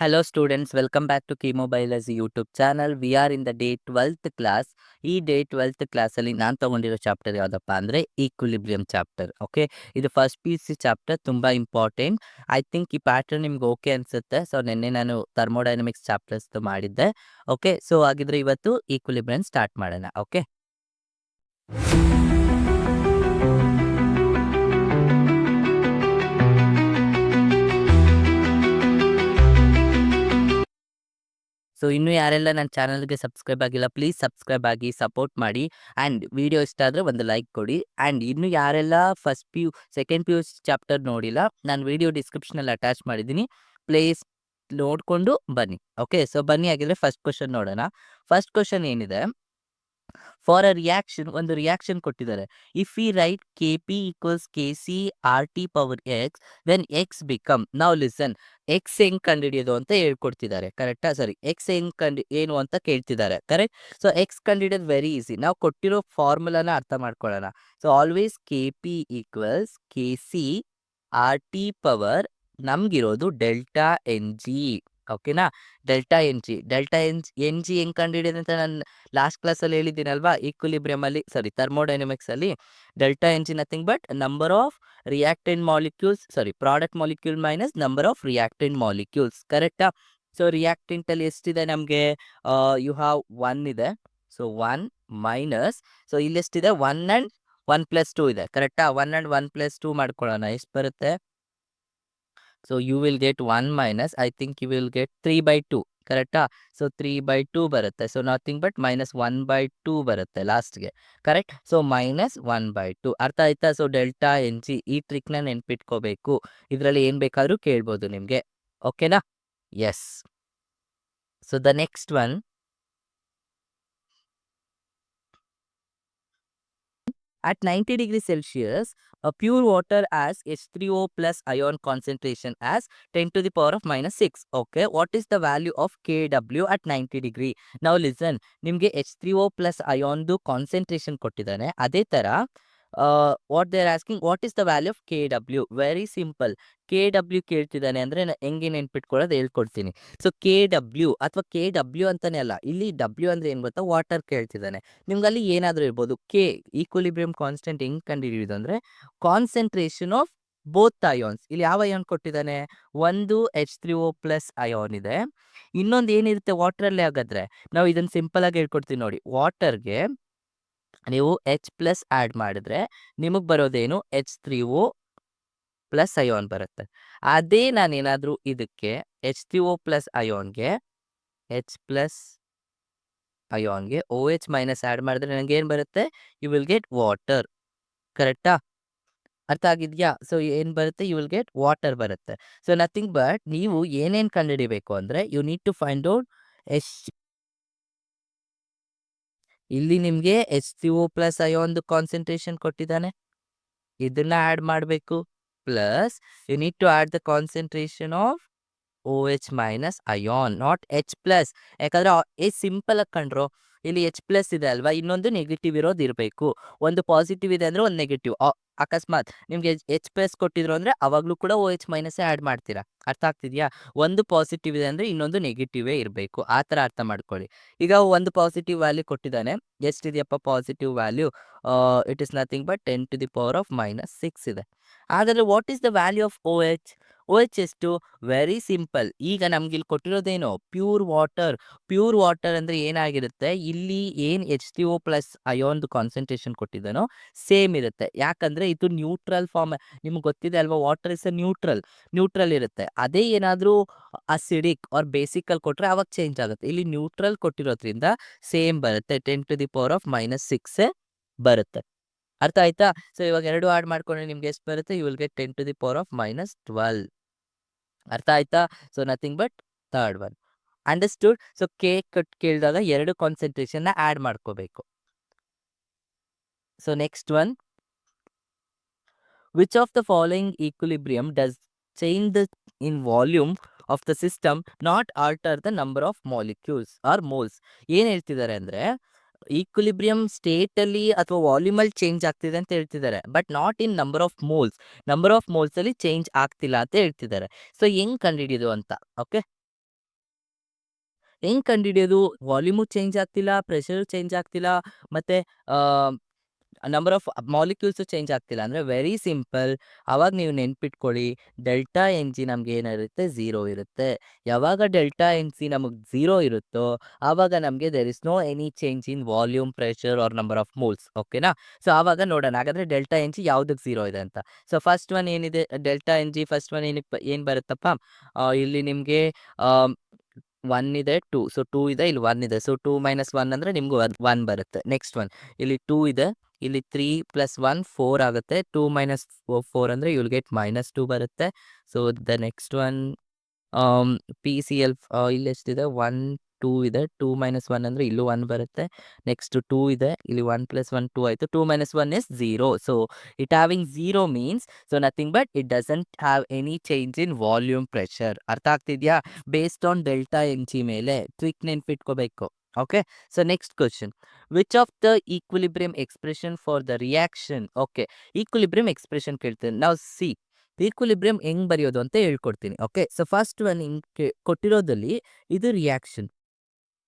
Hello students, welcome back to Key Biology YouTube channel. We are in the day 12th class. ಈ day 12th ಕ್ಲಾಸಲ್ಲಿ ನಾನು ತಗೊಂಡಿರೋ chapter ಯಾವುದಪ್ಪ ಅಂದರೆ equilibrium chapter. Okay, ಇದು first P U C chapter, ತುಂಬ important. I think ಈ pattern ನಿಮ್ಗೆ ಓಕೆ ಅನಿಸುತ್ತೆ. ಸೊ ನಿನ್ನೆ ನಾನು ಥರ್ಮೋಡೈನಮಿಕ್ಸ್ ಚಾಪ್ಟರ್ಸ್ ಮಾಡಿದ್ದೆ. ಓಕೆ, ಸೊ ಹಾಗಿದ್ರೆ ಇವತ್ತು ಈಕ್ವಿಲಿಬ್ರಿಯಂ ಸ್ಟಾರ್ಟ್ ಮಾಡೋಣ. ಓಕೆ, ಸೊ ಇನ್ನೂ ಯಾರೆಲ್ಲ ನನ್ನ ಚಾನಲ್ಗೆ ಸಬ್ಸ್ಕ್ರೈಬ್ ಆಗಿಲ್ಲ, ಪ್ಲೀಸ್ ಸಬ್ಸ್ಕ್ರೈಬ್ ಆಗಿ ಸಪೋರ್ಟ್ ಮಾಡಿ. ಆ್ಯಂಡ್ ವಿಡಿಯೋ ಇಷ್ಟ ಆದರೆ ಒಂದು ಲೈಕ್ ಕೊಡಿ. ಆ್ಯಂಡ್ ಇನ್ನೂ ಯಾರೆಲ್ಲ first P U second P U chapter ನೋಡಿಲ್ಲ, ನಾನು ವಿಡಿಯೋ ಡಿಸ್ಕ್ರಿಪ್ಷನಲ್ಲಿ ಅಟ್ಯಾಚ್ ಮಾಡಿದ್ದೀನಿ, ಪ್ಲೀಸ್ ನೋಡಿಕೊಂಡು ಬನ್ನಿ. ಓಕೆ, ಸೊ ಬನ್ನಿ. ಆಗಿದ್ರೆ ಫಸ್ಟ್ ಕ್ವಶನ್ ನೋಡೋಣ. ಫಸ್ಟ್ ಕ್ವಶನ್ ಏನಿದೆ, ಫಾರ್ ಅ ರಿಯಾಕ್ಷನ್, ಒಂದು ರಿಯಾಕ್ಷನ್ ಕೊಟ್ಟಿದ್ದಾರೆ. If we write K P equals K C R T power X, when X become, ನಾವು ಲಿಸನ್, ಎಕ್ಸ್ ಹೆಂಗ್ ಕಂಡುಹಿಡಿಯೋದು ಅಂತ ಹೇಳ್ಕೊಡ್ತಿದ್ದಾರೆ. ಕರೆಕ್ಟಾ? ಸರಿ, ಎಕ್ಸ್ ಹೆಂಗ್ ಏನು ಅಂತ ಕೇಳ್ತಿದ್ದಾರೆ. ಕರೆಕ್ಟ್. ಸೊ ಎಕ್ಸ್ ಕಂಡುಹಿಡಿಯೋದು ವೆರಿ ಈಸಿ. ನಾವು ಕೊಟ್ಟಿರೋ ಫಾರ್ಮುಲಾನ ಅರ್ಥ ಮಾಡ್ಕೊಳ್ಳೋಣ. So always K P equals K C R T power ನಮ್ಗಿರೋದು ಡೆಲ್ಟಾ ಎನ್ ಜಿ. ಓಕೆನಾ? ಡೆಲ್ಟಾ ಎನ್ ಜಿ ಹೆಂಗ್ ಕಂಡುಹಿಡಿಯೋದು ಅಂತ ನಾನು ಲಾಸ್ಟ್ ಕ್ಲಾಸಲ್ಲಿ ಹೇಳಿದ್ದೀನಲ್ವಾ, ಈಕ್ವಿಲಿಬ್ರಿಯಮ್ ಅಲ್ಲಿ, ಸಾರಿ ಥರ್ಮೋಡೈನಮಿಕ್ಸ್ ಅಲ್ಲಿ. Delta N g nothing but number of reactant molecules, sorry product molecule minus number of reactant molecules. ಕರೆಕ್ಟಾ? ಸೊ ರಿಯಾಕ್ಟೆಂಟ್ ಅಲ್ಲಿ ಎಷ್ಟಿದೆ ನಮಗೆ? ಯು ಹ್ಯಾವ್ 1 ಇದೆ. ಸೊ 1 ಮೈನಸ್, ಸೊ ಇಲ್ಲಿ ಎಷ್ಟಿದೆ? 1 and 1 + 2 ಇದೆ. ಕರೆಕ್ಟಾ? 1 and 1 + 2 ಮಾಡ್ಕೊಳ್ಳೋಣ. ಎಷ್ಟು ಬರುತ್ತೆ? So you will get 1 minus, I think you will get 3/2. ಕರೆಕ್ಟಾ? ಸೊ 3/2 ಬರುತ್ತೆ. ಸೊ ನಥಿಂಗ್ ಬಟ್ -1/2 ಬರುತ್ತೆ ಲಾಸ್ಟ್ಗೆ. ಕರೆಕ್ಟ್? ಸೊ -1/2. ಅರ್ಥ ಆಯ್ತಾ? ಸೊ ಡೆಲ್ಟಾ ಎನ್ ಜಿ, ಈ ಟ್ರಿಕ್ನ ನೆನ್ಪಿಟ್ಕೋಬೇಕು. ಇದರಲ್ಲಿ ಏನು ಬೇಕಾದರೂ ಕೇಳ್ಬೋದು ನಿಮಗೆ. ಓಕೆನಾ? Yes. So the next one, at 90 degrees Celsius, a pure water has H3O plus ion concentration as 10 to the power of -6. Okay, what is the value of Kw at 90 degree? Now listen, ನಿಮಗೆ H3O plus ion concentration ಕೊಟ್ಟಿದ್ದಾನೆ. ಅದೇ ಥರ what they are asking, what is the value of Kw? Very simple. Kw ಕೇಳ್ತಿದ್ದಾನೆ ಅಂದರೆ ಹೆಂಗೆ ನೆನ್ಪಿಟ್ಕೊಳ್ಳೋದು ಹೇಳ್ಕೊಡ್ತೀನಿ. So Kw ಅಥವಾ Kw ಅಂತಾನೆ ಅಲ್ಲ, ಇಲ್ಲಿ W ಅಂದರೆ ಏನು ಗೊತ್ತಾ? ವಾಟರ್ ಕೇಳ್ತಿದ್ದಾನೆ. ನಿಮ್ಗಲ್ಲಿ ಏನಾದರೂ ಇರ್ಬೋದು. ಈಕ್ವಿಲಿಬ್ರಿಯಂ ಕಾನ್ಸ್ಟೆಂಟ್ ಹೆಂಗೆ ಕಂಡುಹಿಡಿಯೋದು ಅಂದರೆ, ಕಾನ್ಸಂಟ್ರೇಷನ್ ಆಫ್ ಬೋತ್ ಅಯಾನ್ಸ್. ಇಲ್ಲಿ ಯಾವ ಅಯಾನ್ ಕೊಟ್ಟಿದ್ದಾನೆ? ಒಂದು H3O ಪ್ಲಸ್ ಅಯಾನ್ ಇದೆ, ಇನ್ನೊಂದು ಏನಿರುತ್ತೆ ವಾಟ್ರಲ್ಲೇ. ಹಾಗಾದ್ರೆ ನಾವು ಇದನ್ನು ಸಿಂಪಲ್ ಆಗಿ ಹೇಳ್ಕೊಡ್ತೀವಿ ನೋಡಿ. ವಾಟರ್ಗೆ ನೀವು H+ ಆ್ಯಡ್ ಮಾಡಿದ್ರೆ ನಿಮಗೆ ಬರೋದೇನು? H3O ಪ್ಲಸ್ ಅಯಾನ್ ಬರುತ್ತೆ. ಅದೇ ನಾನೇನಾದರೂ ಇದಕ್ಕೆ H3O ಪ್ಲಸ್ ಅಯಾನ್ಗೆ H+ ಅಯಾನ್ಗೆ OH ಮೈನಸ್ ಆ್ಯಡ್ ಮಾಡಿದ್ರೆ ನನಗೆ ಏನು ಬರುತ್ತೆ? You will get water. ಕರೆಕ್ಟಾ? ಅರ್ಥ ಆಗಿದೆಯಾ? ಸೊ ಏನು ಬರುತ್ತೆ? ಯು ವಿಲ್ ಗೆಟ್ ವಾಟರ್ ಬರುತ್ತೆ. ಸೊ ನಥಿಂಗ್ ಬಟ್ ನೀವು ಏನೇನು ಕಂಡುಹಿಡಿಬೇಕು ಅಂದರೆ, you need to find out ಇಲ್ಲಿ ನಿಮಗೆ H3O ಪ್ಲಸ್ ಅಯಾನ್ದು ಕಾನ್ಸಂಟ್ರೇಷನ್ ಕೊಟ್ಟಿದ್ದಾನೆ, ಇದನ್ನ ಆ್ಯಡ್ ಮಾಡಬೇಕು. Plus you need to add the concentration of OH minus ion, not H+. ಯಾಕಂದರೆ ಸಿಂಪಲ್ ಆಗಿ ಕಂಡ್ರು, ಇಲ್ಲಿ H+ ಇದೆ ಅಲ್ವಾ, ಇನ್ನೊಂದು ನೆಗೆಟಿವ್ ಇರೋದು ಇರಬೇಕು. ಒಂದು ಪಾಸಿಟಿವ್ ಇದೆ ಅಂದರೆ ಒಂದು ನೆಗೆಟಿವ್. ಅಕಸ್ಮಾತ್ ನಿಮಗೆ H+ ಕೊಟ್ಟಿದ್ರು ಅಂದರೆ ಅವಾಗಲೂ ಕೂಡ OH ಮೈನಸ್ಸೇ ಆ್ಯಡ್ ಮಾಡ್ತೀರಾ. ಅರ್ಥ ಆಗ್ತಿದೆಯಾ? ಒಂದು ಪಾಸಿಟಿವ್ ಇದೆ ಅಂದರೆ ಇನ್ನೊಂದು ನೆಗೆಟಿವೇ ಇರಬೇಕು. ಆ ಥರ ಅರ್ಥ ಮಾಡ್ಕೊಳ್ಳಿ. ಈಗ ಒಂದು ಪಾಸಿಟಿವ್ ವ್ಯಾಲ್ಯೂ ಕೊಟ್ಟಿದ್ದಾನೆ. ಎಷ್ಟಿದೆಯಪ್ಪ positive value? It is nothing but 10 to the power of -6 ಇದೆ. ಹಾಗಾದರೆ what is the value of OH? OH ಎಷ್ಟು? Very simple. ಈಗ ನಮ್ಗೆ ಇಲ್ಲಿ ಕೊಟ್ಟಿರೋದೇನು? Pure water. ಪ್ಯೂರ್ ವಾಟರ್ ಅಂದರೆ ಏನಾಗಿರುತ್ತೆ? ಇಲ್ಲಿ ಏನು H3O ಪ್ಲಸ್ ಅಯಾನ್ದು ಕಾನ್ಸಂಟ್ರೇಷನ್ ಕೊಟ್ಟಿದ್ದಾನೋ ಸೇಮ್ ಇರುತ್ತೆ. ಯಾಕಂದರೆ ಇದು ನ್ಯೂಟ್ರಲ್ ಫಾರ್ಮ್. ನಿಮ್ಗೆ ಗೊತ್ತಿದೆ ಅಲ್ವಾ, ವಾಟರ್ ಇಸ್ ಅ ನ್ಯೂಟ್ರಲ್ ಇರುತ್ತೆ. ಅದೇ ಏನಾದರೂ ಅಸಿಡಿಕ್ ಆರ್ ಬೇಸಿಕಲ್ಲಿ ಕೊಟ್ಟರೆ ಅವಾಗ ಚೇಂಜ್ ಆಗುತ್ತೆ. ಇಲ್ಲಿ ನ್ಯೂಟ್ರಲ್ ಕೊಟ್ಟಿರೋದ್ರಿಂದ ಸೇಮ್ ಬರುತ್ತೆ. 10 ಟು ದಿ ಪವರ್ ಆಫ್ -6 ಬರುತ್ತೆ. ಅರ್ಥ ಆಯ್ತಾ? ಸೊ ಇವಾಗ ಎರಡು ಆ್ಯಡ್ ಮಾಡ್ಕೊಂಡ್ರೆ ನಿಮ್ಗೆ ಎಷ್ಟು ಬರುತ್ತೆ? You will get 10 to the power of -12. ಅರ್ಥ ಆಯ್ತಾ? So nothing but third one. Understood? So ಕೇಳಿದಾಗ ಎರಡು ಕಾನ್ಸಂಟ್ರೇಷನ್ನ ಆ್ಯಡ್ ಮಾಡ್ಕೋಬೇಕು. So next one, which of the following equilibrium does change the in volume of the system not alter the number of molecules or moles? ಏನು ಹೇಳ್ತಿದ್ದಾರೆ ಅಂದರೆ, equilibrium ಸ್ಟೇಟಲ್ಲಿ ಅಥವಾ ವಾಲ್ಯೂಮಲ್ಲಿ change ಆಗ್ತಿದೆ ಅಂತ ಹೇಳ್ತಿದ್ದಾರೆ, but not in number of moles. Number of ಮೋಲ್ಸಲ್ಲಿ change ಆಗ್ತಿಲ್ಲ ಅಂತ ಹೇಳ್ತಿದ್ದಾರೆ. ಸೊ ಹೆಂಗೆ ಕಂಡುಹಿಡಿಯೋದು ಅಂತ. ಓಕೆ, ಹೆಂಗ್ ಕಂಡುಹಿಡಿಯೋದು? ವಾಲ್ಯೂಮು ಚೇಂಜ್ ಆಗ್ತಿಲ್ಲ, ಪ್ರೆಷರು ಚೇಂಜ್ ಆಗ್ತಿಲ್ಲ, ಮತ್ತೆ ನಂಬರ್ ಆಫ್ ಮಾಲಿಕ್ಯೂಲ್ಸು ಚೇಂಜ್ ಆಗ್ತಿಲ್ಲ ಅಂದರೆ ವೆರಿ ಸಿಂಪಲ್. ಅವಾಗ ನೀವು ನೆನ್ಪಿಟ್ಕೊಳ್ಳಿ, ಡೆಲ್ಟಾ ಎನ್ ಜಿ ನಮ್ಗೆ ಏನಿರುತ್ತೆ, ಝೀರೋ ಇರುತ್ತೆ. ಯಾವಾಗ ಡೆಲ್ಟಾ ಎನ್ ಸಿ ನಮಗೆ ಝೀರೋ ಇರುತ್ತೋ ಆವಾಗ ನಮಗೆ there is no any change in volume, pressure or number of moles. ಓಕೆನಾ? ಸೊ ಆವಾಗ ನೋಡೋಣ ಹಾಗಾದ್ರೆ ಡೆಲ್ಟಾ ಎನ್ ಜಿ ಯಾವುದಕ್ಕೆ ಝೀರೋ ಇದೆ ಅಂತ. ಸೊ ಫಸ್ಟ್ ಒನ್ ಏನಿದೆ delta N g, first one ಏನು ಬರುತ್ತಪ್ಪ, ಇಲ್ಲಿ ನಿಮಗೆ 1 ಇದೆ, 2. ಸೊ 2 ಇದೆ, ಇಲ್ಲಿ 1 ಇದೆ. ಸೊ 2 - 1 ಅಂದರೆ ನಿಮ್ಗೆ 1 ಬರುತ್ತೆ. ನೆಕ್ಸ್ಟ್ ಒನ್ ಇಲ್ಲಿ 2 ಇದೆ, ಇಲ್ಲಿ 3 + 1 4 ಆಗುತ್ತೆ. 2 - 4 ಅಂದರೆ ಯು ವಿಲ್ ಗೆಟ್ -2 ಬರುತ್ತೆ. So the next one PCl ಇಲ್ಲಿ ಎಷ್ಟಿದೆ, 1 2 ಇದೆ. 2 - 1 ಅಂದರೆ ಇಲ್ಲೂ 1 ಬರುತ್ತೆ. ನೆಕ್ಸ್ಟ್ 2 ಇದೆ, ಇಲ್ಲಿ 1 + 1 2 ಆಯಿತು. 2 - 1 is 0. So it having 0 means so nothing but it doesn't have any change in volume, pressure. ಅರ್ಥ ಆಗ್ತಿದೆಯಾ? Based on delta N G ಮೇಲೆ ಟ್ರಿಕ್ ನೆನ್ಪಿಟ್ಕೋಬೇಕು. Okay, so next question, which of the equilibrium expression for the reaction. Okay, equilibrium expression ಕೇಳ್ತೇನೆ ನಾವು. See equilibrium ಹೆಂಗ್ ಬರೆಯೋದು ಅಂತ ಹೇಳ್ಕೊಡ್ತೀನಿ. ಓಕೆ, ಸೊ ಫಸ್ಟ್ ಒನ್ ಕೊಟ್ಟಿರೋದಲ್ಲಿ ಇದು ರಿಯಾಕ್ಷನ್,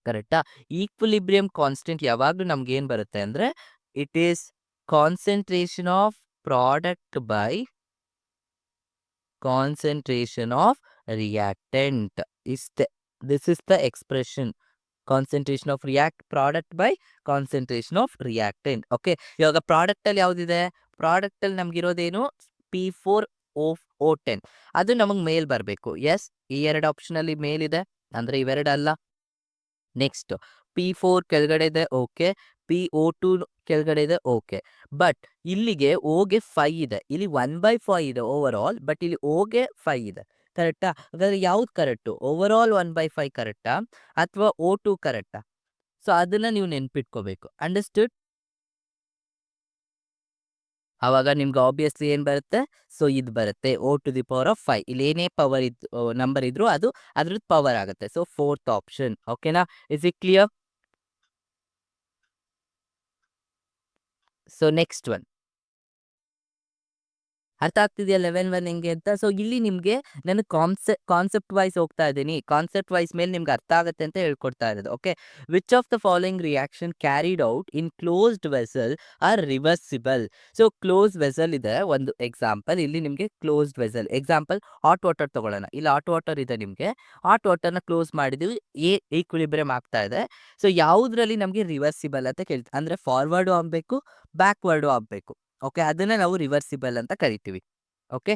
ಕರೆಕ್ಟಾ? ಈಕ್ವಿಲಿಬ್ರಿಯಂ ಕಾನ್ಸ್ಟೆಂಟ್ ಯಾವಾಗಲೂ ನಮ್ಗೆ ಏನು ಬರುತ್ತೆ ಅಂದರೆ it is concentration of product by concentration of reactant. This is the expression, concentration of product by concentration of reactant. Okay, ಇವಾಗ ಪ್ರಾಡಕ್ಟಲ್ಲಿ ಯಾವುದಿದೆ, ಪ್ರಾಡಕ್ಟಲ್ಲಿ ನಮಗಿರೋದೇನು P4O10, ಅದು ನಮಗೆ ಮೇಲ್ ಬರಬೇಕು. ಎಸ್, ಈ ಎರಡು ಆಪ್ಷನಲ್ಲಿ ಮೇಲಿದೆ ಅಂದರೆ ಇವೆರಡಲ್ಲ. ನೆಕ್ಸ್ಟ್ P4 ಕೆಳಗಡೆ ಇದೆ, ಓಕೆ. PO2 ಕೆಳಗಡೆ ಇದೆ, ಓಕೆ. ಬಟ್ ಇಲ್ಲಿಗೆ ಓಗೆ 5 ಇದೆ, ಇಲ್ಲಿ 1/5 ಇದೆ ಓವರ್ ಆಲ್, ಬಟ್ ಇಲ್ಲಿ ಓಗೆ 5 ಇದೆ, ಕರೆಕ್ಟಾ? ಹಾಗಾದ್ರೆ ಯಾವ್ದು ಕರೆಕ್ಟು, ಓವರ್ ಆಲ್ 1/5 ಕರೆಕ್ಟಾ ಅಥವಾ O2 ಕರೆಕ್ಟಾ? ಸೊ ಅದನ್ನ ನೀವು ನೆನ್ಪಿಟ್ಕೋಬೇಕು. ಅಂಡರ್ಸ್ಟುಡ್? ಆವಾಗ ನಿಮ್ಗೆ ಆಬ್ವಿಯಸ್ಲಿ ಏನು ಬರುತ್ತೆ, ಸೊ ಇದು ಬರುತ್ತೆ O⁵. ಇಲ್ಲಿ ಏನೇ ಪವರ್ ನಂಬರ್ ಇದ್ರು ಅದು ಅದ್ರದ್ದು ಪವರ್ ಆಗುತ್ತೆ. So fourth option. ಓಕೆನಾ? Is it clear? So next one ಅರ್ಥ ಆಗ್ತಿದೆಯಾ 11 ಹೆಂಗೆ ಅಂತ? ಸೊ ಇಲ್ಲಿ ನಿಮಗೆ ನಾನು ಕಾನ್ಸೆಪ್ಟ್ ವೈಸ್ ಹೋಗ್ತಾ ಇದ್ದೀನಿ. ಕಾನ್ಸೆಪ್ಟ್ ವೈಸ್ ಮೇಲೆ ನಿಮ್ಗೆ ಅರ್ಥ ಆಗುತ್ತೆ ಅಂತ ಹೇಳ್ಕೊಡ್ತಾ ಇರೋದು. Okay, which of the following reaction carried out in closed vessel are reversible. So close vessel ಇದೆ ಒಂದು ಎಕ್ಸಾಂಪಲ್. ಇಲ್ಲಿ ನಿಮಗೆ closed vessel example hot water ತಗೊಳ್ಳೋಣ. ಇಲ್ಲಿ ಹಾಟ್ ವಾಟರ್ ಇದೆ, ನಿಮಗೆ ಹಾಟ್ ವಾಟರ್ನ ಕ್ಲೋಸ್ ಮಾಡಿದ್ವಿ, ಈಕ್ವಿಲಿಬ್ರಿಯಂ ಆಗ್ತಾ ಇದೆ. ಸೊ ಯಾವುದ್ರಲ್ಲಿ ನಮಗೆ ರಿವರ್ಸಿಬಲ್ ಅಂತ ಕೇಳ್ತೀವಿ, ಅಂದರೆ ಫಾರ್ವರ್ಡು ಆಗಬೇಕು, ಬ್ಯಾಕ್ವರ್ಡು ಆಗಬೇಕು. ಓಕೆ, ಅದನ್ನ ನಾವು ರಿವರ್ಸಿಬಲ್ ಅಂತ ಕರಿತೀವಿ. ಓಕೆ,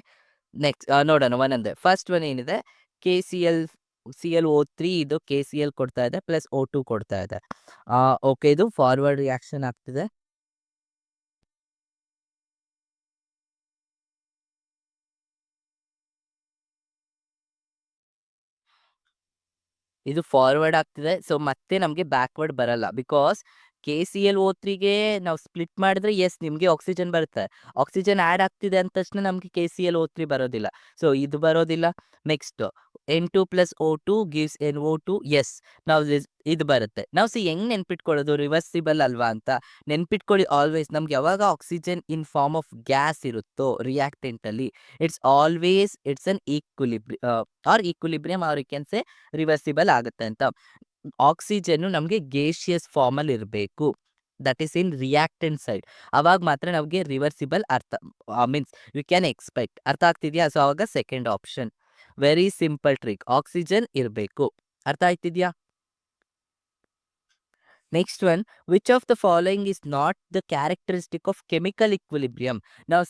ನೆಕ್ಸ್ಟ್ ನೋಡೋಣ ಒಂದೊಂದೇ. ಫಸ್ಟ್ ಒನ್ ಏನಿದೆ, ClO3 ಇದು KCl ಕೊಡ್ತಾ ಇದೆ ಪ್ಲಸ್ O2 ಕೊಡ್ತಾ ಇದೆ. ಓಕೆ, ಇದು ಫಾರ್ವರ್ಡ್ ರಿಯಾಕ್ಷನ್ ಆಗ್ತಿದೆ. ಇದು ಫಾರ್ವರ್ಡ್ ಆಗ್ತಿದೆ. ಸೊ ಮತ್ತೆ ನಮಗೆ ಬ್ಯಾಕ್ವರ್ಡ್ ಬರಲ್ಲ. ಬಿಕಾಸ್ KClO3ಗೆ ನಾವು ಸ್ಪ್ಲಿಟ್ ಮಾಡಿದ್ರೆ ಎಸ್ ನಿಮಗೆ ಆಕ್ಸಿಜನ್ ಬರುತ್ತೆ. ಆಕ್ಸಿಜನ್ ಆ್ಯಡ್ ಆಗ್ತಿದೆ ಅಂದ ತಕ್ಷಣ ನಮಗೆ KClO3 ಬರೋದಿಲ್ಲ. ಸೊ ಇದು ಬರೋದಿಲ್ಲ. Next N2 + O2 gives NO2. S, ನಾವು ಇದು ಬರುತ್ತೆ. ನಾವು ಹೆಂಗ್ ನೆನ್ಪಿಟ್ಕೊಳ್ಳೋದು, ರಿವರ್ಸಿಬಲ್ ಅಲ್ವಾ ಅಂತ ನೆನ್ಪಿಟ್ಕೊಳ್ಳಿ. ಆಲ್ವೇಸ್ ನಮ್ಗೆ ಯಾವಾಗ oxygen in form of gas ಇರುತ್ತೋ ರಿಯಾಕ್ಟೆಂಟಲ್ಲಿ, it's an equilibrium or you can say reversible ಆಗುತ್ತೆ ಅಂತ. ಆಕ್ಸಿಜನ್ ನಮಗೆ ಗೇಷಿಯಸ್ ಫಾರ್ಮಲ್ಲಿ ಇರಬೇಕು, that is in reactant side. ಅವಾಗ ಮಾತ್ರ ನಮಗೆ ರಿವರ್ಸಿಬಲ್ ಅರ್ಥ ಮೀನ್ಸ್ ಯು ಕ್ಯಾನ್ ಎಕ್ಸ್ಪೆಕ್ಟ್. ಅರ್ಥ ಆಗ್ತಿದೆಯಾ? ಸೊ ಅವಾಗ second option, very simple trick, oxygen ಇರಬೇಕು. ಅರ್ಥ ಆಯ್ತಿದ್ಯಾ? Next one, which of the following is not the characteristic of chemical equilibrium. ನಾವು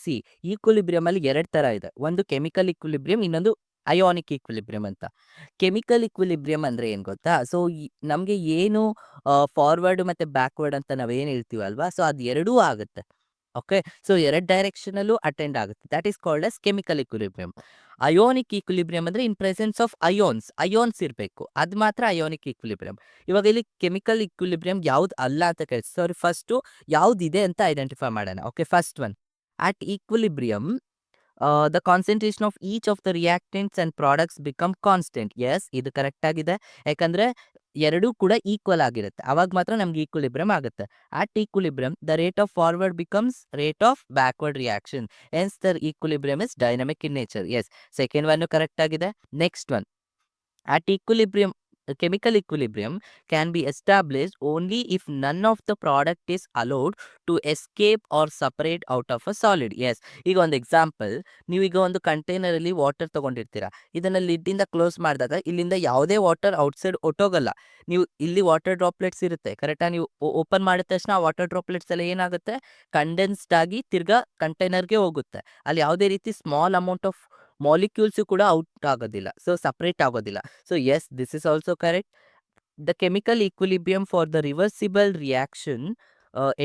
ಈಕ್ವಿಲಿಬ್ರಿಯಂ ಅಲ್ಲಿ ಎರಡು ತರ ಇದೆ, ಒಂದು ಕೆಮಿಕಲ್ ಇಕ್ವಿಲಿಬ್ರಿಯಂ, ಇನ್ನೊಂದು ಅಯೋನಿಕ್ ಈಕ್ವಿಲಿಬ್ರಿಯಂ ಅಂತ. ಕೆಮಿಕಲ್ ಇಕ್ವಿಲಿಬ್ರಿಯಂ ಅಂದ್ರೆ ಏನ್ ಗೊತ್ತಾ? ಸೊ ನಮಗೆ ಏನು ಫಾರ್ವರ್ಡ್ ಮತ್ತೆ ಬ್ಯಾಕ್ವರ್ಡ್ ಅಂತ ನಾವೇನು ಹೇಳ್ತೀವಲ್ವಾ, ಸೊ ಅದು ಎರಡೂ ಆಗುತ್ತೆ. ಓಕೆ, ಸೊ ಎರಡು ಡೈರೆಕ್ಷನಲ್ಲೂ ಅಟೆಂಡ್ ಆಗುತ್ತೆ. That is called as chemical equilibrium. Ionic equilibrium ಅಂದ್ರೆ ಇನ್ ಪ್ರೆಸೆನ್ಸ್ ಆಫ್ ಅಯೋನ್ಸ್ ಇರಬೇಕು, ಅದು ಮಾತ್ರ ಅಯೋನಿಕ್ ಈಕ್ವಿಲಿಬ್ರಿಯಂ. ಇವಾಗ ಇಲ್ಲಿ ಕೆಮಿಕಲ್ ಇಕ್ವಿಲಿಬ್ರಿಯಂ ಯಾವ್ದು ಅಲ್ಲ ಅಂತ ಕೇಳಿ, ಸಾರಿ ಫಸ್ಟು ಯಾವ್ದಿದೆ ಅಂತ ಐಡೆಂಟಿಫೈ ಮಾಡೋಣ. Okay, first one, at equilibrium the concentration of each of the reactants and products become constant. Yes, ಇದು ಕರೆಕ್ಟ್ ಆಗಿದೆ. ಯಾಕಂದ್ರೆ ಎರಡೂ ಕೂಡ ಈಕ್ವಲ್ ಆಗಿರುತ್ತೆ, ಅವಾಗ ಮಾತ್ರ ನಮ್ಗೆ ಈಕ್ವಿಲಿಬ್ರಿಯಂ ಆಗುತ್ತೆ. At equilibrium the rate of forward becomes rate of backward reaction, hence the equilibrium is dynamic in nature. Yes, second one correct ಆಗಿದೆ. Next one, at equilibrium A chemical equilibrium can be established only if none of the product is allowed to escape or separate out of a solid. Yes, ಈಗ ಒಂದು example, ನೀವೀಗ ಒಂದು container ಅಲ್ಲಿ water ತಗೊಂಡಿರ್ತೀರಾ. ಇದನ್ನ lid ಇಂದ close ಮಾಡಿದಾಗ ಇಲ್ಲಿಂದ ಯಾವುದೇ ವಾಟರ್ ಔಟ್ಸೈಡ್ ಒಟ್ಟೋಗಲ್ಲ. ನೀವು ಇಲ್ಲಿ ವಾಟರ್ ಡ್ರಾಪ್ಲೆಟ್ಸ್ ಇರುತ್ತೆ ಕರೆಕ್ಟಾ. ನೀವು ಓಪನ್ ಮಾಡಿದ ತಕ್ಷಣ ಆ ವಾಟರ್ ಡ್ರಾಪ್ಲೆಟ್ಸ್ ಎಲ್ಲ ಏನಾಗುತ್ತೆ, ಕಂಡೆನ್ಸ್ಡ್ ಆಗಿ ತಿರ್ಗಾ ಕಂಟೈನರ್ಗೆ ಹೋಗುತ್ತೆ. ಅಲ್ಲಿ ಯಾವುದೇ ರೀತಿ ಸ್ಮಾಲ್ ಅಮೌಂಟ್ ಆಫ್ ಮಾಲಿಕ್ಯೂಲ್ಸ್ ಕೂಡ ಔಟ್ ಆಗೋದಿಲ್ಲ, ಸೊ ಸಪರೇಟ್ ಆಗೋದಿಲ್ಲ. So yes, this is also correct. The chemical equilibrium for the reversible reaction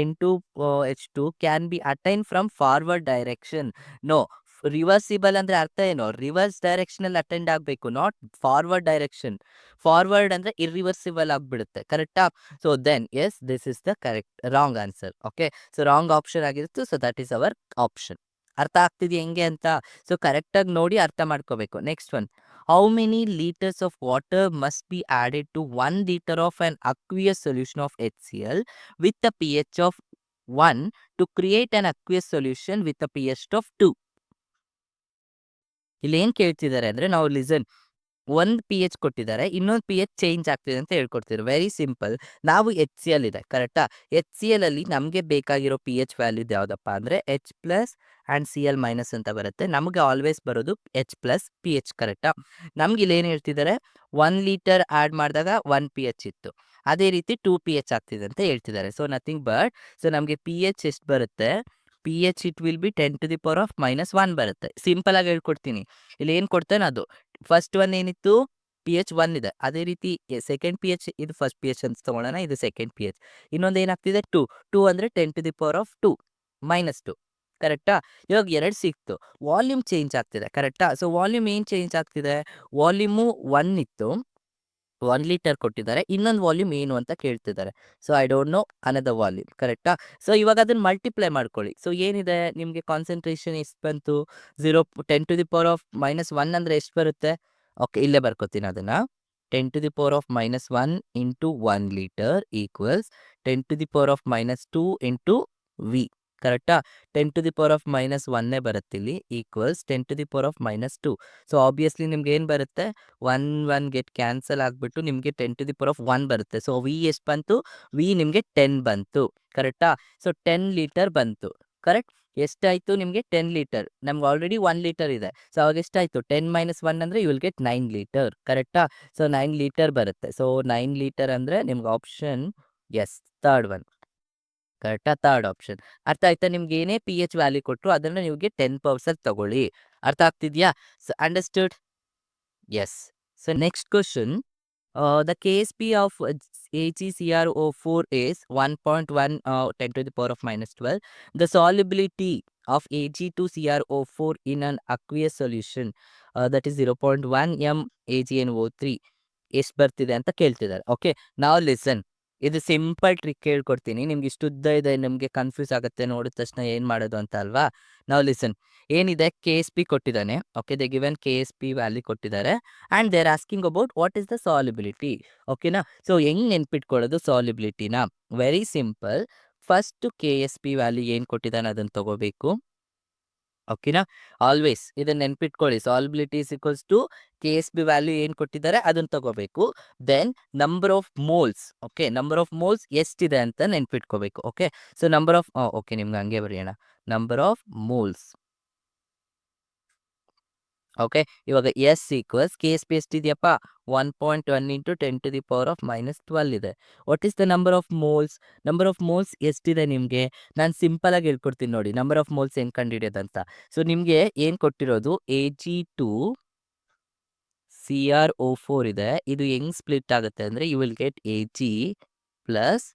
N2H2 can be attained from forward direction. No, reversible ಅಂದ್ರೆ ಅರ್ಥ ಏನು, ರಿವರ್ಸ್ ಡೈರೆಕ್ಷನ್ ಅಲ್ಲಿ attend ಆಗಬೇಕು, not forward direction. Forward ಅಂದ್ರೆ irreversible ಆಗ್ಬಿಡುತ್ತೆ, ಕರೆಕ್ಟಾ. So then yes, this is the correct wrong answer. Okay, so wrong option ಆಗಿರುತ್ತೆ. So that is our option. ಅರ್ಥ ಆಗ್ತಿದೆಯಾ ಹೆಂಗೆ ಅಂತ? ಸೊ ಕರೆಕ್ಟಾಗಿ ನೋಡಿ ಅರ್ಥ ಮಾಡ್ಕೋಬೇಕು. Next one, how many liters of water must be added to 1 liter of an aqueous solution of HCl with a pH of 1 to create an aqueous solution with a pH of 2? ಇಲ್ಲಿ ಏನ್ ಕೇಳ್ತಿದ್ದಾರೆ ಅಂದ್ರೆ, ನಾವು listen, ಒಂದು P H ಕೊಟ್ಟಿದ್ದಾರೆ, ಇನ್ನೊಂದು P H change ಆಗ್ತಿದೆ ಅಂತ ಹೇಳ್ಕೊಡ್ತಿದ್ರು. Very simple. ನಾವು ಎಚ್ ಸಿ ಎಲ್ ಇದೆ ಕರೆಕ್ಟಾ. ಎಚ್ ಸಿ ಎಲ್ ಅಲ್ಲಿ ನಮಗೆ ಬೇಕಾಗಿರೋ ಪಿ ಎಚ್ ವ್ಯಾಲ್ಯೂ ಯಾವುದಪ್ಪ ಅಂದ್ರೆ H ಪ್ಲಸ್ ಆ್ಯಂಡ್ Cl- ಅಂತ ಬರುತ್ತೆ. ನಮಗೆ ಆಲ್ವೇಸ್ ಬರೋದು H ಪ್ಲಸ್ ಪಿ ಎಚ್, ಕರೆಕ್ಟಾ. ನಮ್ಗೆ ಇಲ್ಲಿ ಏನು ಹೇಳ್ತಿದ್ದಾರೆ, 1 ಲೀಟರ್ ಆ್ಯಡ್ ಮಾಡಿದಾಗ 1 ಪಿ ಎಚ್ ಇತ್ತು, ಅದೇ ರೀತಿ 2 ಪಿ ಎಚ್ ಆಗ್ತಿದೆ ಅಂತ ಹೇಳ್ತಿದ್ದಾರೆ. ಸೊ ನಥಿಂಗ್ ಬಟ್, ಸೊ ನಮಗೆ ಪಿ ಎಚ್ ಎಷ್ಟು ಬರುತ್ತೆ, P H it will be 10⁻⁻1 ಬರುತ್ತೆ. ಸಿಂಪಲ್ ಆಗಿ ಹೇಳ್ಕೊಡ್ತೀನಿ. ಇಲ್ಲಿ ಏನು ಕೊಡ್ತಾನೆ ಅದು, ಫಸ್ಟ್ ಒನ್ ಏನಿತ್ತು, ಪಿ ಎಚ್ 1 ಇದೆ. ಅದೇ ರೀತಿ ಸೆಕೆಂಡ್ ಪಿ ಎಚ್, ಇದು ಫಸ್ಟ್ ಪಿ ಎಚ್ ಅಂತ ತಗೊಳ್ಳೋಣ, ಇದು ಸೆಕೆಂಡ್ ಪಿ ಎಚ್. ಇನ್ನೊಂದು ಏನಾಗ್ತಿದೆ, 2 ಅಂದರೆ 10⁻2 ಕರೆಕ್ಟಾ. ಇವಾಗ 2 ಸಿಕ್ತು, ವಾಲ್ಯೂಮ್ ಚೇಂಜ್ ಆಗ್ತಿದೆ ಕರೆಕ್ಟಾ. ಸೊ ವಾಲ್ಯೂಮ್ ಏನು ಚೇಂಜ್ ಆಗ್ತಿದೆ, ವಾಲ್ಯೂಮು 1 ಇತ್ತು, 1 ಲೀಟರ್ ಕೊಟ್ಟಿದ್ದಾರೆ, ಇನ್ನೊಂದು ವಾಲ್ಯೂಮ್ ಏನು ಅಂತ ಕೇಳ್ತಿದ್ದಾರೆ. So I don't know another volume, ಕರೆಕ್ಟಾ. ಸೊ ಇವಾಗ ಅದನ್ನ ಮಲ್ಟಿಪ್ಲೈ ಮಾಡ್ಕೊಳ್ಳಿ. ಸೊ ಏನಿದೆ ನಿಮಗೆ ಕಾನ್ಸಂಟ್ರೇಷನ್ ಎಷ್ಟು ಬಂತು, 10⁻⁻1 ಅಂದರೆ ಎಷ್ಟು ಬರುತ್ತೆ. ಓಕೆ, ಇಲ್ಲೇ ಬರ್ಕೋತೀನಿ ಅದನ್ನ. 10⁻⁻1 into 1 litre equals 10⁻⁻2 into v, ಕರೆಕ್ಟಾ. 10⁻⁻1 ಬರುತ್ತೆ ಇಲ್ಲಿ, ಈಕ್ವಲ್ಸ್ 10⁻⁻2. ಸೊ ಆಬ್ವಿಯಸ್ಲಿ ನಿಮ್ಗೆ ಏನು ಬರುತ್ತೆ, 1 ಗೆಟ್ ಕ್ಯಾನ್ಸಲ್ ಆಗಿಬಿಟ್ಟು ನಿಮಗೆ 10⁻1 ಬರುತ್ತೆ. ಸೊ ವಿ ಎಷ್ಟು ಬಂತು, ವಿ ನಿಮಗೆ 10 ಬಂತು, ಕರೆಕ್ಟಾ. ಸೊ 10 ಲೀಟರ್ ಬಂತು, ಕರೆಕ್ಟ್. ಎಷ್ಟಾಯಿತು ನಿಮಗೆ, 10 ಲೀಟರ್. ನಮ್ಗೆ ಆಲ್ರೆಡಿ 1 ಲೀಟರ್ ಇದೆ. ಸೊ ಅವಾಗ ಎಷ್ಟಾಯಿತು, 10 - 1 ಅಂದರೆ ಯು ವಿಲ್ ಗೆಟ್ 9 ಲೀಟರ್, ಕರೆಕ್ಟಾ. ಸೊ 9 ಲೀಟರ್ ಬರುತ್ತೆ. ಸೊ 9 ಲೀಟರ್ ಅಂದರೆ ನಿಮ್ಗೆ ಆಪ್ಷನ್ ಎಸ್, ಥರ್ಡ್ ಒನ್, ಕರೆಕ್ಟಾ, ಥರ್ಡ್ ಆಪ್ಷನ್. ಅರ್ಥ ಆಯ್ತಾ. ನಿಮ್ಗೆ ಏನೇ ಪಿ ಎಚ್ ವ್ಯಾಲ್ಯೂ ಕೊಟ್ಟರು ಅದನ್ನು ನಿಮಗೆ 10% ತಗೊಳ್ಳಿ. ಅರ್ಥ ಆಗ್ತಿದ್ಯಾ. So understood. Yes. So next question, the KSP of AgCrO4 is 1.1 10⁻⁻12. The solubility of Ag2CrO4 in an aqueous solution that is 0.1 m AgNO3 ಎಷ್ಟು ಬರ್ತಿದೆ ಅಂತ ಕೇಳ್ತಿದ್ದಾರೆ. ಓಕೆ, ನಾವು ಲಿಸನ್, ಇದು ಸಿಂಪಲ್ ಟ್ರಿಕ್ ಹೇಳ್ಕೊಡ್ತೀನಿ. ನಿಮ್ಗೆ ಇಷ್ಟುದ್ದ ಇದೆ, ನಿಮಗೆ ಕನ್ಫ್ಯೂಸ್ ಆಗುತ್ತೆ ನೋಡಿದ ತಕ್ಷಣ ಏನು ಮಾಡೋದು ಅಂತ ಅಲ್ವಾ. ನಾವು ಲಿಸನ್, ಏನಿದೆ, ಕೆ ಎಸ್ ಪಿ ಕೊಟ್ಟಿದ್ದಾನೆ. Okay, they given K S P value ಕೊಟ್ಟಿದ್ದಾರೆ and they are asking about what is the solubility. ಓಕೆನಾ. ಸೊ ಹೆಂಗೆ ನೆನ್ಪಿಟ್ಕೊಳ್ಳೋದು ಸಾಲಿಬಿಲಿಟಿನ, very simple. First K S P value ಏನು ಕೊಟ್ಟಿದ್ದಾನೆ ಅದನ್ನು ತಗೋಬೇಕು. ಓಕೆನಾ, ಆಲ್ವೇಸ್ ಇದನ್ನ ನೆನ್ಪಿಟ್ಕೊಳ್ಳಿ. Solubility is equals to K S B value ಏನು ಕೊಟ್ಟಿದ್ದಾರೆ ಅದನ್ನು ತಗೋಬೇಕು. Then number of moles, okay, number of moles ಎಷ್ಟಿದೆ ಅಂತ ನೆನ್ಪಿಟ್ಕೋಬೇಕು. Okay, so number of, okay ನಿಮ್ಗೆ ಹಂಗೆ ಬರೆಯೋಣ, ನಂಬರ್ ಆಫ್ ಮೋಲ್ಸ್. ಓಕೆ, ಇವಾಗ S equals K S P ಎಷ್ಟಿದೆಯಪ್ಪ, 1.1 ಇಂಟು 10⁻⁻12 ಇದೆ. What is the number of moles, number of moles ಎಷ್ಟಿದೆ ನಿಮಗೆ, ನಾನು ಸಿಂಪಲ್ ಆಗಿ ಹೇಳ್ಕೊಡ್ತೀನಿ ನೋಡಿ, ನಂಬರ್ ಆಫ್ ಮೋಲ್ಸ್ ಹೆಂಗೆ ಕಂಡುಹಿಡಿಯೋದಂತ. ಸೊ ನಿಮಗೆ ಏನು ಕೊಟ್ಟಿರೋದು, Ag2CrO4 ಇದೆ. ಇದು ಹೆಂಗ್ ಸ್ಪ್ಲಿಟ್ ಆಗುತ್ತೆ ಅಂದರೆ, you will get Ag plus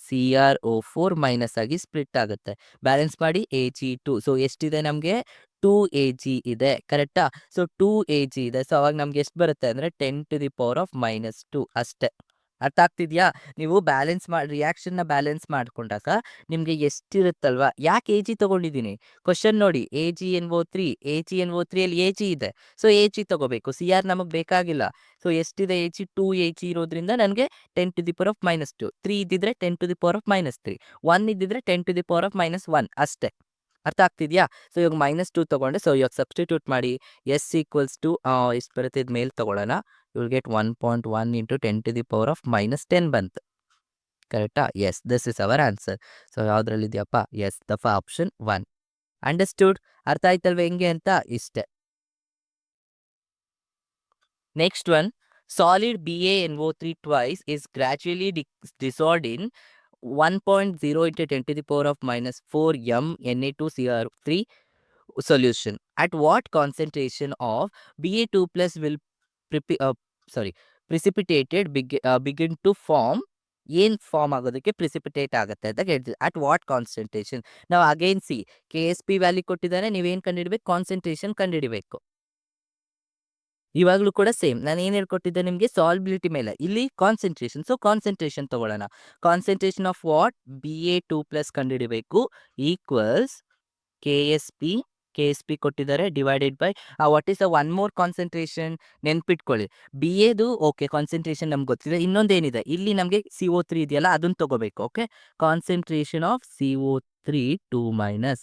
CrO4 minus ಆಗಿ ಸ್ಪ್ಲಿಟ್ ಆಗುತ್ತೆ. ಬ್ಯಾಲೆನ್ಸ್ ಮಾಡಿ Ag2. ಸೊ ಎಷ್ಟಿದೆ ನಮಗೆ, 2 Ag ಇದೆ, ಕರೆಕ್ಟಾ. ಸೊ 2 Ag ಇದೆ. ಸೊ ಅವಾಗ ನಮ್ಗೆ ಎಷ್ಟು ಬರುತ್ತೆ ಅಂದರೆ 10⁻⁻2 ಅಷ್ಟೇ. ಅರ್ಥ ಆಗ್ತಿದ್ಯಾ. ನೀವು ಬ್ಯಾಲೆನ್ಸ್ ಮಾಡಿ, ರಿಯಾಕ್ಷನ್ನ ಬ್ಯಾಲೆನ್ಸ್ ಮಾಡ್ಕೊಂಡಾಗ ನಿಮಗೆ ಎಷ್ಟಿರುತ್ತಲ್ವಾ. ಯಾಕೆ Ag ತೊಗೊಂಡಿದ್ದೀನಿ, ಕ್ವಶನ್ ನೋಡಿ, AgNO3 ಅಲ್ಲಿ Ag ಇದೆ. ಸೊ Ag ತಗೋಬೇಕು, CR ನಮಗೆ ಬೇಕಾಗಿಲ್ಲ. ಸೊ ಎಷ್ಟಿದೆ Ag, 2 Ag ಇರೋದ್ರಿಂದ ನನಗೆ 10⁻⁻2, 3 ಇದ್ದಿದ್ರೆ 10⁻⁻3, 1 ಇದ್ದಿದ್ರೆ 10⁻⁻1 ಅಷ್ಟೇ. ಅರ್ಥ ಆಗ್ತಿದ್ಯಾ? ಸೊ ಇವಾಗ -2 ತಗೊಂಡೆ. ಸೊ ಇವಾಗ ಸಬ್ಸ್ಟಿಟ್ಯೂಟ್ ಮಾಡಿ. ಎಸ್ ಈಕ್ವಲ್ಸ್ ಟು ಎಷ್ಟು ಬರುತ್ತೆ ಇದು ಮೇಲೆ ತಗೊಳ್ಳೋಣ. ಯು ವಿಲ್ ಗೆಟ್ 1.1 ಇಂಟು 10⁻−10 ಬಂತು. ಕರೆಕ್ಟಾ? Yes, this is our answer. So ಯಾವ್ದ್ರಲ್ಲಿದ್ಯಪ್ಪ? ಎಸ್, ದಫ ಆಪ್ಷನ್ 1. ಅಂಡರ್ಸ್ಟುಡ್? ಅರ್ಥ ಆಯ್ತಲ್ವ ಹೆಂಗೆ ಅಂತ? ಇಷ್ಟೇ. Next one, solid BaNO3 twice is gradually dissolved in 1.0 into 10⁻⁻4 m Na2Cr3 solution. At what concentration of Ba2 plus will precipitated begin to form? ಏನ್ form ಆಗೋದಕ್ಕೆ precipitate ಆಗುತ್ತೆ ಅಂತ ಹೇಳ್ತೀವಿ. At what concentration? ನಾವು ಅಗೈನ್ ಸಿ KSP ವ್ಯಾಲ್ಯೂ ಕೊಟ್ಟಿದ್ದಾನೆ. ನೀವೇನ್ ಕಂಡುಹಿಡಬೇಕು? Concentration ಕಂಡುಹಿಡಬೇಕು. ಇವಾಗಲೂ ಕೂಡ ಸೇಮ್ ನಾನು ಏನು ಹೇಳ್ಕೊಟ್ಟಿದ್ದೆ ನಿಮಗೆ? ಸಾಲ್ಬಿಲಿಟಿ ಮೇಲೆ. ಇಲ್ಲಿ ಕಾನ್ಸಂಟ್ರೇಷನ್. ಸೊ ಕಾನ್ಸಂಟ್ರೇಷನ್ ತಗೊಳ್ಳೋಣ. Concentration of what? Ba2+ ಕಂಡುಹಿಡಬೇಕು. ಈಕ್ವಲ್ಸ್ KSP ಕೊಟ್ಟಿದ್ದಾರೆ divided by what is the one more concentration? ನೆನ್ಪಿಟ್ಕೊಳ್ಳಿ, BAದು ಓಕೆ ಕಾನ್ಸಂಟ್ರೇಷನ್ ನಮ್ಗೆ ಗೊತ್ತಿದೆ. ಇನ್ನೊಂದೇನಿದೆ ಇಲ್ಲಿ ನಮಗೆ CO3 ಇದೆಯಲ್ಲ ಅದನ್ನ ತಗೋಬೇಕು. Okay, concentration of CO3 2-.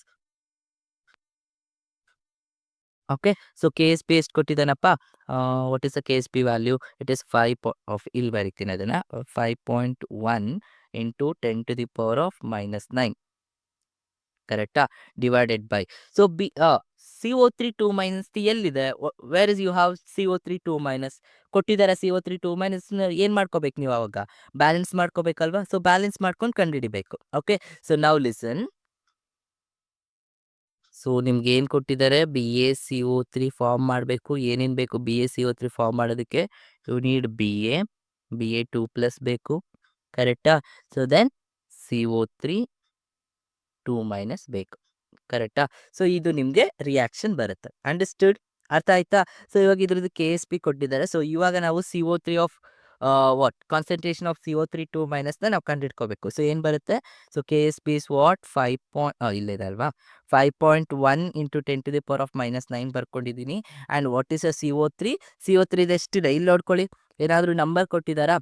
Okay, so KSP ಎಷ್ಟು ಕೊಟ್ಟಿದ್ದಾನಪ್ಪ? What is the KSP value? It is 5 ಇಲ್ಲಿ ಬರೀತೀನಿ ಅದನ್ನು. 5.1 ಇಂಟು 10⁻⁻9 ಕರೆಕ್ಟಾ? ಡಿವೈಡೆಡ್ ಬೈ ಸೊ CO3 2- ಎಲ್ಲಿದೆ? Where is you have CO3 2- ಕೊಟ್ಟಿದ್ದಾರೆ. CO3 2- ಏನು ಮಾಡ್ಕೋಬೇಕು ನೀವು? ಅವಾಗ ಬ್ಯಾಲೆನ್ಸ್ ಮಾಡ್ಕೋಬೇಕಲ್ವಾ? ಸೊ ಬ್ಯಾಲೆನ್ಸ್ ಮಾಡ್ಕೊಂಡು ಕಂಡುಹಿಡಿಬೇಕು. Okay, so now listen. So ನಿಮ್ಗೆ ಏನು ಕೊಟ್ಟಿದ್ದಾರೆ? BaCO3 ಫಾರ್ಮ್ ಮಾಡಬೇಕು. ಏನೇನು ಬೇಕು BaCO3 ಫಾರ್ಮ್ ಮಾಡೋದಕ್ಕೆ? ಯು ನೀಡ್ Ba2+ ಬೇಕು. ಕರೆಕ್ಟಾ? ಸೊ ದೆನ್ CO3 2- ಬೇಕು. ಕರೆಕ್ಟಾ? ಸೊ ಇದು ನಿಮಗೆ ರಿಯಾಕ್ಷನ್ ಬರುತ್ತೆ. ಅಂಡರ್ಸ್ಟುಡ್? ಅರ್ಥ ಆಯ್ತಾ? ಸೊ ಇವಾಗ ಇದ್ರದ್ದು KSP ಕೊಟ್ಟಿದ್ದಾರೆ. ಸೊ ಇವಾಗ ನಾವು CO3 of what concentration of CO3 2- ನಾವು ಕಂಡುಹಿಡ್ಕೋಬೇಕು. ಸೊ ಏನು ಬರುತ್ತೆ? So KSP is what? 5 ಇಲ್ಲಿದೆ ಅಲ್ವಾ? 5.1 ಇಂಟು 10⁻⁻9 ಬರ್ಕೊಂಡಿದ್ದೀನಿ. And what is uh CO3 ಎಷ್ಟಿದೆ ಇಲ್ಲಿ ನೋಡ್ಕೊಳ್ಳಿ. ಏನಾದರೂ ನಂಬರ್ ಕೊಟ್ಟಿದ್ದಾರಾ?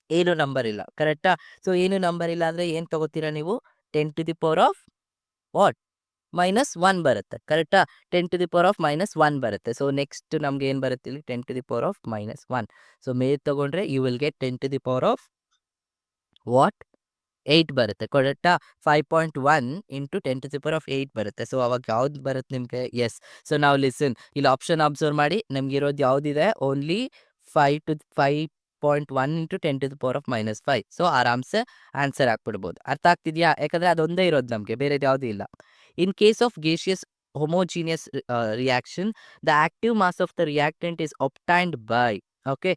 ಏನು ನಂಬರ್ ಇಲ್ಲ. ಕರೆಕ್ಟಾ? ಸೊ ಏನು ನಂಬರ್ ಇಲ್ಲ ಅಂದರೆ ಏನು ತಗೋತೀರಾ ನೀವು? 10⁻1 ಬರುತ್ತೆ. ಕರೆಕ್ಟಾ? 10⁻⁻1 ಬರುತ್ತೆ. ಸೊ ನೆಕ್ಸ್ಟ್ ನಮ್ಗೆ ಏನು ಬರುತ್ತೆ ಇಲ್ಲಿ? 10⁻⁻1. ಸೊ ಮೇಲೆ ತಗೊಂಡ್ರೆ ಯು ವಿಲ್ ಗೆಟ್ 10⁻8 ಬರುತ್ತೆ. ಕರೆಕ್ಟಾ? 5.1 ಇಂಟು 10⁻8 ಬರುತ್ತೆ. ಸೊ ಅವಾಗ ಯಾವ್ದು ಬರುತ್ತೆ ನಿಮಗೆ? ಎಸ್. ಸೊ ನಾವು ಲಿಸನ್, ಇಲ್ಲಿ ಆಪ್ಷನ್ ಅಬ್ಸರ್ವ್ ಮಾಡಿ. ನಮಗಿರೋದು ಯಾವುದಿದೆ? Only 5.1 into 10⁻⁻5. ಸೊ ಆರಾಮ್ಸೆ ಆನ್ಸರ್ ಹಾಕ್ಬಿಡ್ಬೋದು. ಅರ್ಥ ಆಗ್ತಿದೆಯಾ? ಯಾಕಂದರೆ ಅದೊಂದೇ ಇರೋದು ನಮಗೆ, ಬೇರೆದು ಯಾವುದೂ ಇಲ್ಲ. In case of gaseous homogeneous reaction, the active mass of the reactant is obtained by. Okay,